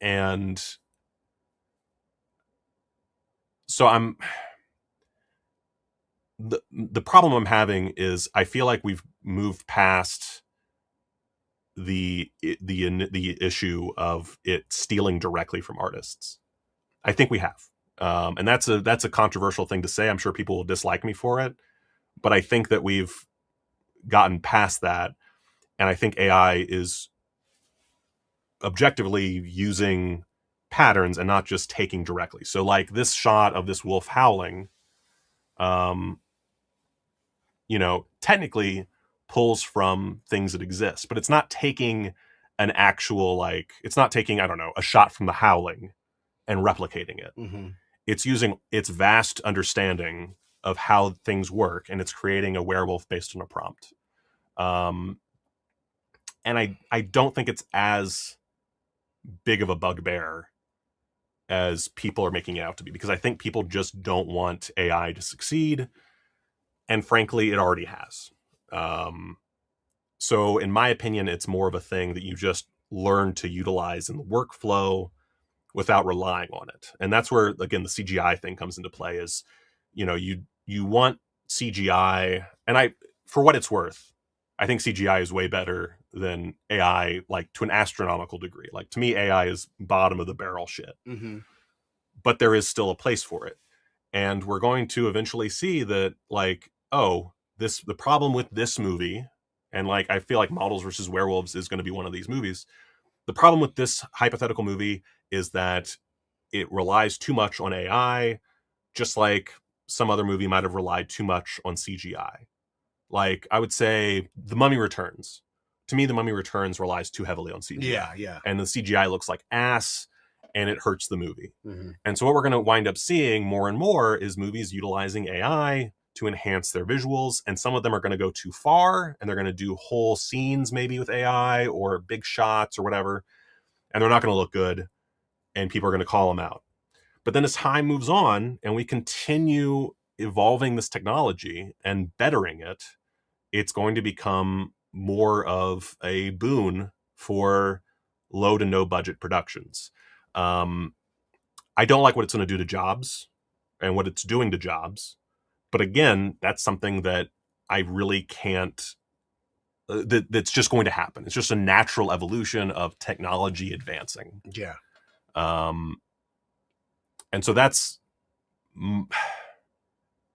And so the problem I'm having is I feel like we've moved past the issue of it stealing directly from artists. I think we have. And that's a controversial thing to say. I'm sure people will dislike me for it, but I think that we've gotten past that. And I think AI is objectively using patterns and not just taking directly. So like this shot of this wolf howling, technically pulls from things that exist, but it's not taking an actual, like, it's not taking, I don't know, a shot from the howling and replicating it. Mm-hmm. It's using its vast understanding of how things work, and it's creating a werewolf based on a prompt. And I don't think it's as big of a bugbear as people are making it out to be, because I think people just don't want AI to succeed. And frankly, it already has. So in my opinion, it's more of a thing that you just learn to utilize in the workflow without relying on it. And that's where, again, the CGI thing comes into play is, you want CGI. And for what it's worth, I think CGI is way better than AI, like to an astronomical degree. Like, to me, AI is bottom of the barrel shit. Mm-hmm. But there is still a place for it. And we're going to eventually see that, like, the problem with this movie, and like, I feel like Models versus Werewolves is going to be one of these movies. The problem with this hypothetical movie is that it relies too much on AI, just like some other movie might have relied too much on CGI. Like, I would say The Mummy Returns. To me, The Mummy Returns relies too heavily on CGI. Yeah. And the CGI looks like ass, and it hurts the movie. Mm-hmm. And so what we're going to wind up seeing more and more is movies utilizing AI to enhance their visuals. And some of them are going to go too far, and they're going to do whole scenes maybe with AI or big shots or whatever. and they're not going to look good, and people are going to call them out. But then as time moves on and we continue evolving this technology and bettering it, it's going to become more of a boon for low to no budget productions. I don't like what it's going to do to jobs and what it's doing to jobs. But again, that's something that I really can't, that's just going to happen. It's just a natural evolution of technology advancing. Yeah. And so that's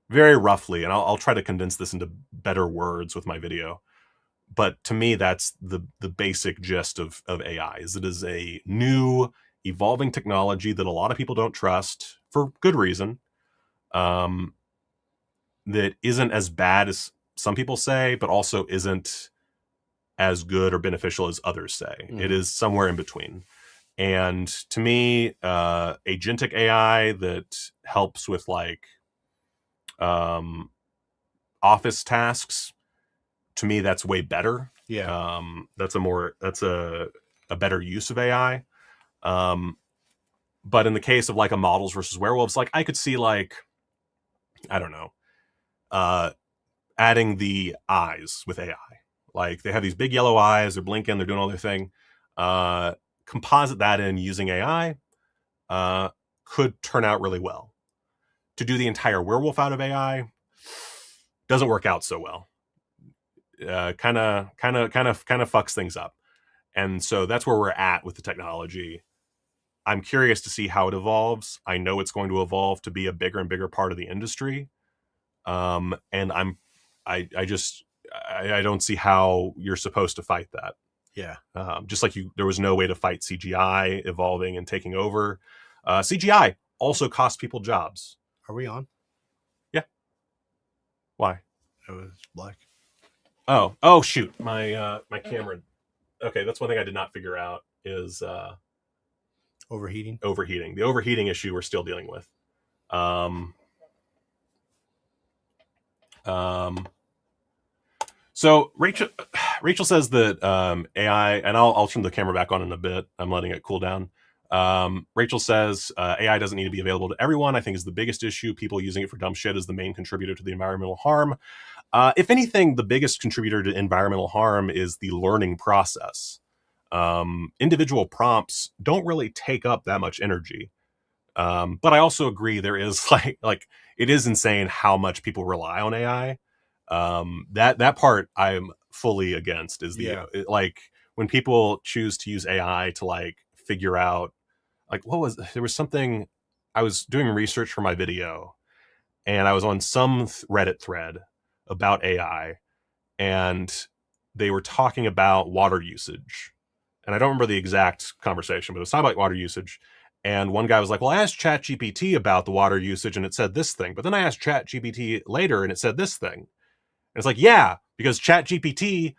very roughly, and I'll try to condense this into better words with my video. But to me, that's the basic gist of AI, is it is a new evolving technology that a lot of people don't trust for good reason. That isn't as bad as some people say, but also isn't as good or beneficial as others say. It is somewhere in between. And to me, agentic AI that helps with like office tasks, to me, that's way better. Yeah. That's a better use of AI. But in the case of like a models versus werewolves, like I could see like, I don't know, adding the eyes with AI. Like they have these big yellow eyes, they're blinking, they're doing all their thing. Composite that in using AI could turn out really well. To do the entire werewolf out of AI doesn't work out so well. Kind of fucks things up. And so that's where we're at with the technology. I'm curious to see how it evolves. I know it's going to evolve to be a bigger and bigger part of the industry. And I don't see how you're supposed to fight that. Yeah. Just like there was no way to fight CGI evolving and taking over. CGI also cost people jobs. Are we on? Yeah. Why? It was black. Oh shoot. My camera. Okay, that's one thing I did not figure out is Overheating. The overheating issue we're still dealing with. So Rachel says that AI, and I'll turn the camera back on in a bit. I'm letting it cool down. Rachel says AI doesn't need to be available to everyone. I think is the biggest issue. People using it for dumb shit is the main contributor to the environmental harm. If anything, the biggest contributor to environmental harm is the learning process. Individual prompts don't really take up that much energy. But I also agree there is like it is insane how much people rely on AI. That part I'm fully against is like when people choose to use AI to like figure out like there was something I was doing research for my video and I was on some Reddit thread about AI and they were talking about water usage. And I don't remember the exact conversation, but it was talking about water usage. And one guy was like, well, I asked ChatGPT about the water usage and it said this thing. But then I asked ChatGPT later and it said this thing. And it's like, yeah, because ChatGPT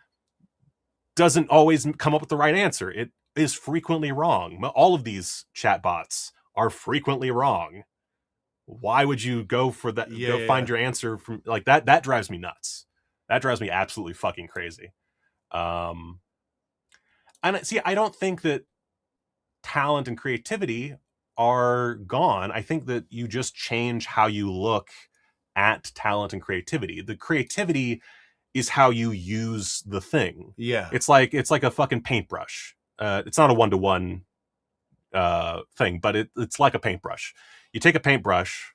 doesn't always come up with the right answer. It is frequently wrong. All of these chatbots are frequently wrong. Why would you go for that? Find your answer from like that. That drives me nuts. That drives me absolutely fucking crazy. And see, I don't think that talent and creativity are gone. I think that you just change how you look at talent and creativity. The creativity is how you use the thing. Yeah. It's like a fucking paintbrush. It's not a one-to-one thing, but it's like a paintbrush. You take a paintbrush,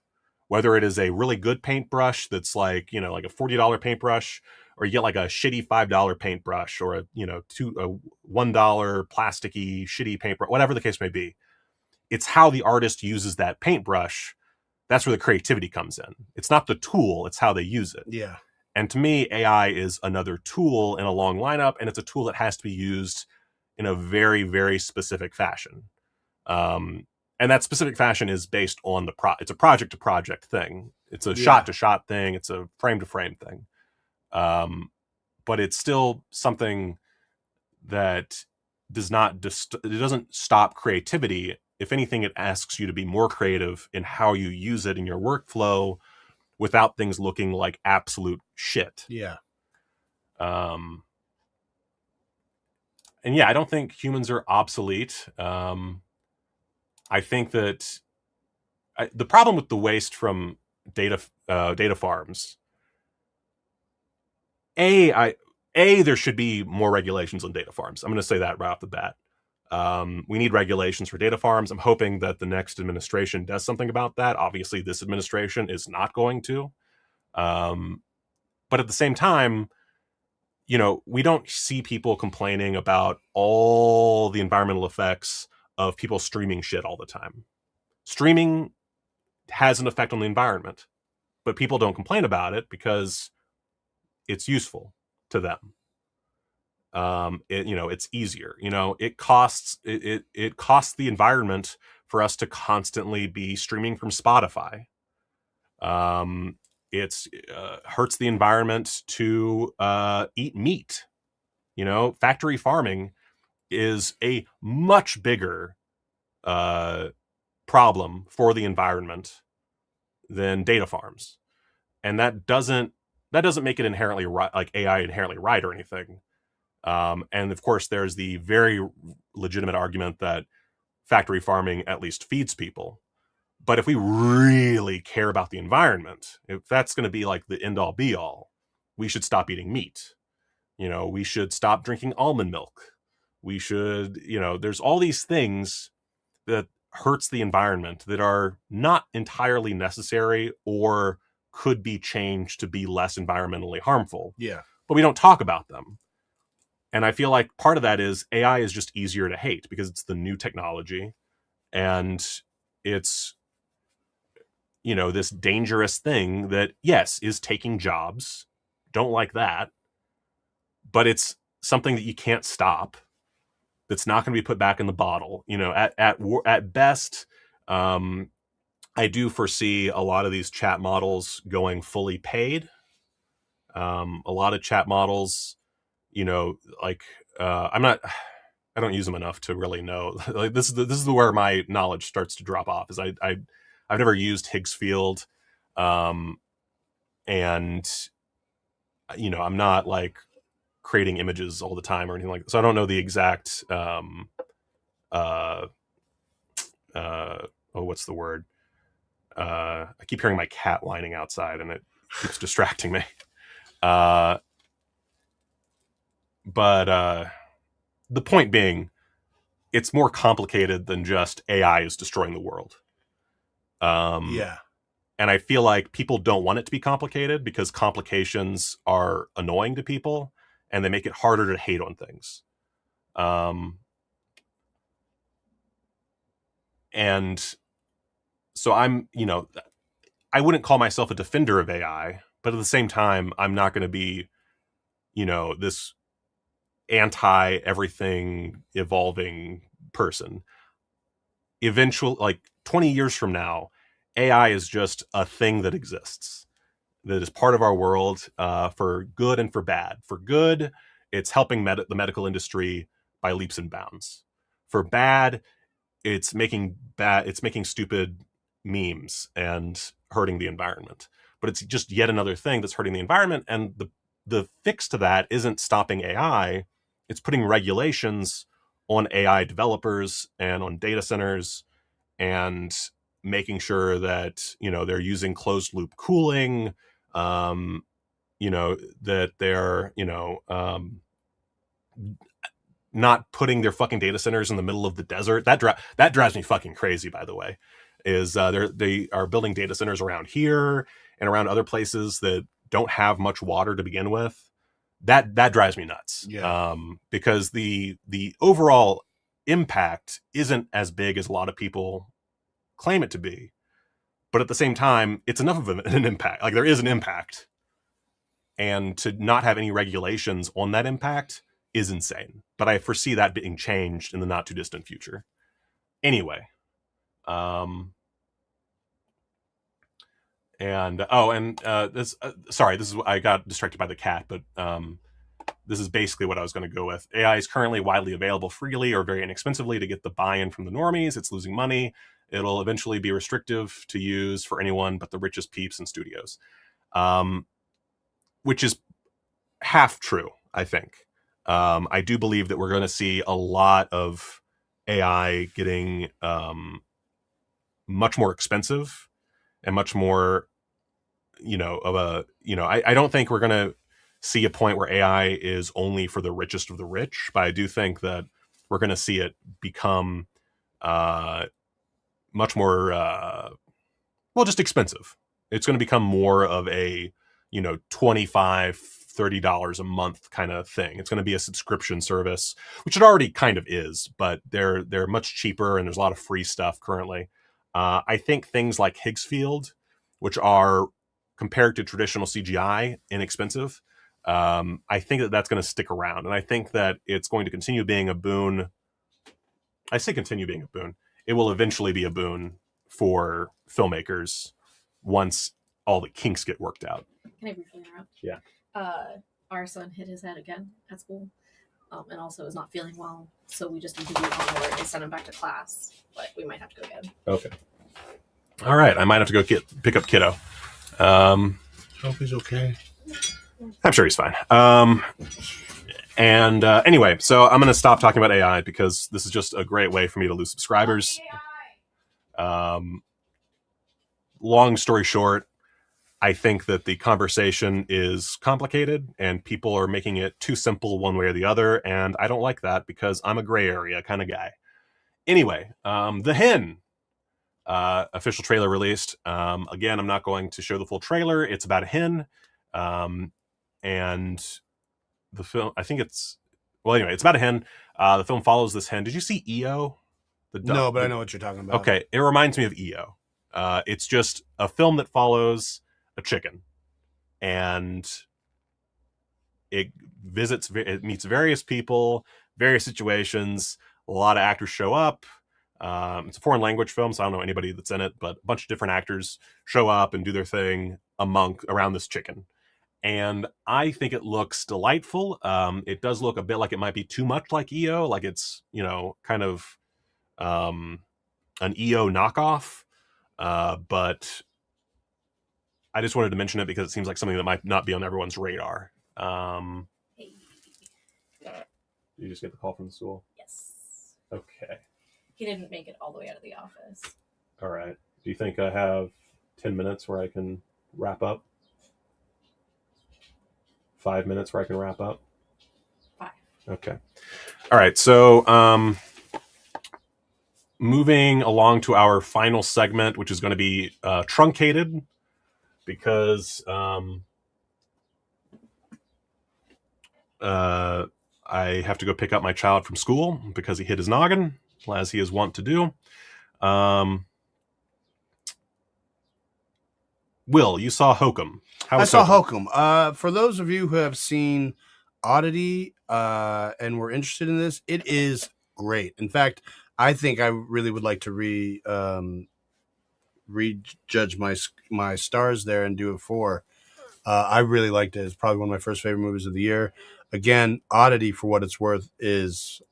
whether it is a really good paintbrush that's like, you know, like a $40 paintbrush, or you get like a shitty $5 paintbrush, or a $1 plasticky shitty paintbrush, whatever the case may be. It's how the artist uses that paintbrush. That's where the creativity comes in. It's not the tool, it's how they use it. Yeah. And to me, AI is another tool in a long lineup, and it's a tool that has to be used in a very, very specific fashion. And that specific fashion is based on it's a project to project thing. It's a shot to shot thing. It's a frame to frame thing. But it's still something that it doesn't stop creativity. If anything, it asks you to be more creative in how you use it in your workflow without things looking like absolute shit. Yeah. yeah, I don't think humans are obsolete. I think that the problem with the waste from data farms, there should be more regulations on data farms. I'm going to say that right off the bat. We need regulations for data farms. I'm hoping that the next administration does something about that. Obviously, this administration is not going to. But at the same time, we don't see people complaining about all the environmental effects of people streaming shit all the time. Streaming has an effect on the environment, but people don't complain about it because it's useful to them. It's easier. It costs the environment for us to constantly be streaming from Spotify. It's hurts the environment to eat meat. Factory farming is a much bigger problem for the environment than data farms, and that doesn't make it inherently right, like AI inherently right or anything. And of course, there's the very legitimate argument that factory farming at least feeds people. But if we really care about the environment, if that's going to be like the end all be all, we should stop eating meat. We should stop drinking almond milk. We should, there's all these things that hurts the environment that are not entirely necessary or could be changed to be less environmentally harmful. Yeah. But we don't talk about them. And I feel like part of that is AI is just easier to hate because it's the new technology and it's, this dangerous thing that, yes, is taking jobs. Don't like that. But it's something that you can't stop. That's not going to be put back in the bottle. At best, I do foresee a lot of these chat models going fully paid. A lot of chat models, I don't use them enough to really know. Like this is where my knowledge starts to drop off. Is I've never used Higgsfield, and I'm not like creating images all the time or anything like that. So I don't know the exact what's the word? I keep hearing my cat whining outside and it keeps distracting me. But the point being, it's more complicated than just AI is destroying the world. Yeah. And I feel like people don't want it to be complicated because complications are annoying to people and they make it harder to hate on things. And so I wouldn't call myself a defender of AI, but at the same time, I'm not going to be, this anti everything evolving person. Eventually, like 20 years from now, AI is just a thing that exists, that is part of our world, for good and for bad. For good, it's helping the medical industry by leaps and bounds. For bad, it's making stupid memes and hurting the environment. But it's just yet another thing that's hurting the environment. And the fix to that isn't stopping AI. It's putting regulations on AI developers and on data centers and making sure that, they're using closed loop cooling, that they're, not putting their fucking data centers in the middle of the desert. That drives me fucking crazy, by the way, is they are building data centers around here and around other places that don't have much water to begin with. That drives me nuts. Yeah. Because the overall impact isn't as big as a lot of people claim it to be. But at the same time, it's enough of an impact. Like there is an impact. And to not have any regulations on that impact is insane. But I foresee that being changed in the not too distant future. Anyway. This is I got distracted by the cat, but this is basically what I was going to go with. AI is currently widely available freely or very inexpensively to get the buy-in from the normies. It's losing money. It'll eventually be restrictive to use for anyone but the richest peeps and studios. Which is half true, I think. I do believe that we're going to see a lot of AI getting much more expensive and much more, I don't think we're going to see a point where AI is only for the richest of the rich, but I do think that we're going to see it become much more, just expensive. It's going to become more of a, $25-30 a month kind of thing. It's going to be a subscription service, which it already kind of is, but they're much cheaper and there's a lot of free stuff currently. I think things like Higgsfield, which are compared to traditional CGI inexpensive, I think that that's going to stick around, and I think that it's going to continue being a boon. I say continue being a boon. It will eventually be a boon for filmmakers once all the kinks get worked out. Can I briefly interrupt? Yeah. Our son hit his head again at school, and also is not feeling well. So we just need to be on alert and send him back to class. But we might have to go get him. Okay. All right. I might have to go pick up kiddo. Hope he's okay. I'm sure he's fine. Anyway, so I'm going to stop talking about AI because this is just a great way for me to lose subscribers. Long story short, I think that the conversation is complicated and people are making it too simple one way or the other. And I don't like that because I'm a gray area kind of guy. Anyway, The Hen, official trailer released. Again, I'm not going to show the full trailer. It's about a hen. And the film, I think it's about a hen. The film follows this hen. Did you see EO? No, but I know what you're talking about. Okay. It reminds me of EO. It's just a film that follows a chicken, and it meets various people, various situations. A lot of actors show up. It's a foreign language film, so I don't know anybody that's in it, but a bunch of different actors show up and do their thing around this chicken. And I think it looks delightful. It does look a bit like it might be too much like EO, like it's, kind of an EO knockoff. But I just wanted to mention it because it seems like something that might not be on everyone's radar. You just get the call from the school? Yes. Okay. He didn't make it all the way out of the office. All right. Do you think I have 10 minutes where I can wrap up? 5 minutes where I can wrap up? 5. Okay. All right. So, moving along to our final segment, which is going to be truncated because I have to go pick up my child from school because he hit his noggin, as he is wont to do. Will, you saw Hokum. I saw Hokum. For those of you who have seen Odyssey and were interested in this, it is great. In fact, I think I really would like to rejudge my stars there and do a 4. I really liked it. It's probably one of my first favorite movies of the year. Again, Odyssey, for what it's worth, is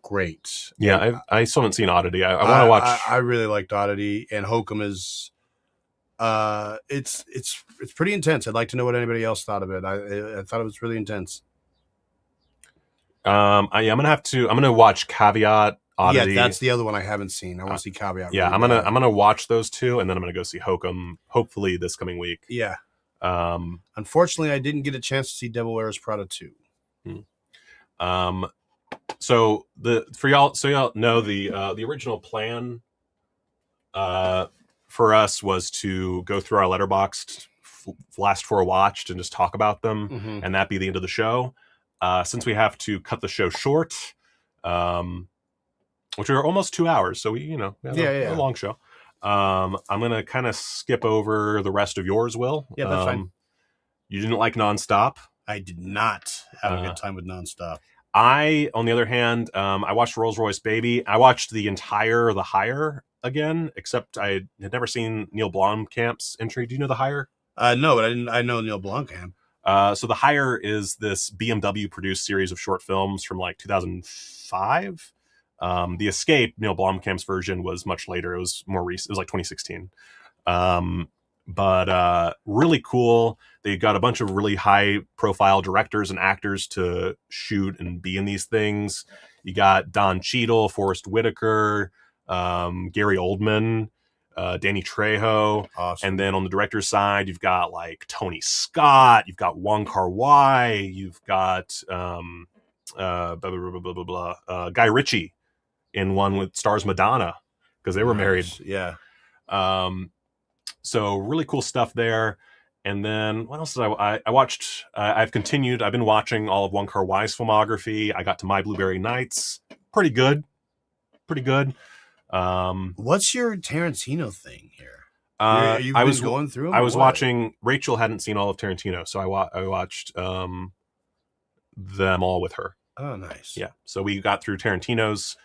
great. Yeah, I still haven't seen Odyssey. I want to watch. I really liked Odyssey, and Hokum is. It's pretty intense. I'd like to know what anybody else thought of it. I thought it was really intense. I'm gonna watch Caveat. Odyssey. Yeah, that's the other one I haven't seen. I want to see Caveat. Yeah, really I'm gonna watch those two, and then I'm gonna go see Hokum. Hopefully this coming week. Yeah. Unfortunately, I didn't get a chance to see Devil Wears Prada 2. So y'all know the original plan for us was to go through our Letterboxd last 4 watched and just talk about them, and that be the end of the show. Since we have to cut the show short, which are almost 2 hours, so we have a long show. I'm gonna kind of skip over the rest of yours, Will. Yeah, that's fine. You didn't like Nonstop. I did not have a good time with Nonstop. I, on the other hand, I watched Rolls Royce Baby. I watched the entire The Hire again, except I had never seen Neil Blomkamp's entry. Do you know The Hire? No, but I know Neil Blomkamp. So The Hire is this BMW produced series of short films from like 2005. The Escape, Neil Blomkamp's version, was much later. It was more recent. It was like 2016. but really cool. They got a bunch of really high profile directors and actors to shoot and be in these things. You got Don Cheadle, Forrest Whitaker, Gary Oldman, Danny Trejo. Awesome. And then on the director's side, you've got like Tony Scott, you've got Wong Kar-wai, you've got Guy Ritchie in one with stars Madonna because they were married. Yeah. So really cool stuff there. And then what else did I watched? I've been watching all of Wong Kar-wai's filmography. I got to My Blueberry Nights. Pretty good. What's your Tarantino thing here? You've I been was going through them, I or was what? watching. Rachel hadn't seen all of Tarantino, so I watched them all with her. Oh, nice. Yeah, so we got through Tarantino's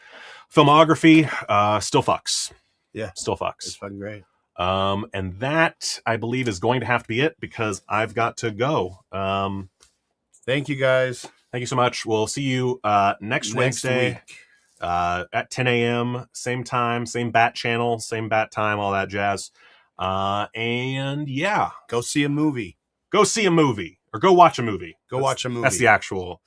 filmography. Still fucks. Yeah, still fucks. It's fucking great. And that I believe is going to have to be it because I've got to go. Thank you guys. Thank you so much. We'll see you next Wednesday week. At 10 a.m. Same time, same bat channel, same bat time, all that jazz. And yeah, Go see a movie. go see a movie or go watch a movie. Watch a movie. That's the actual.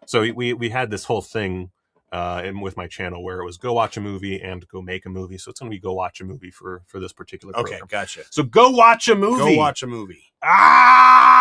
So we had this whole thing with my channel where it was go watch a movie and go make a movie. So it's going to be go watch a movie for this particular program. Okay, gotcha. So go watch a movie. Go watch a movie. Ah!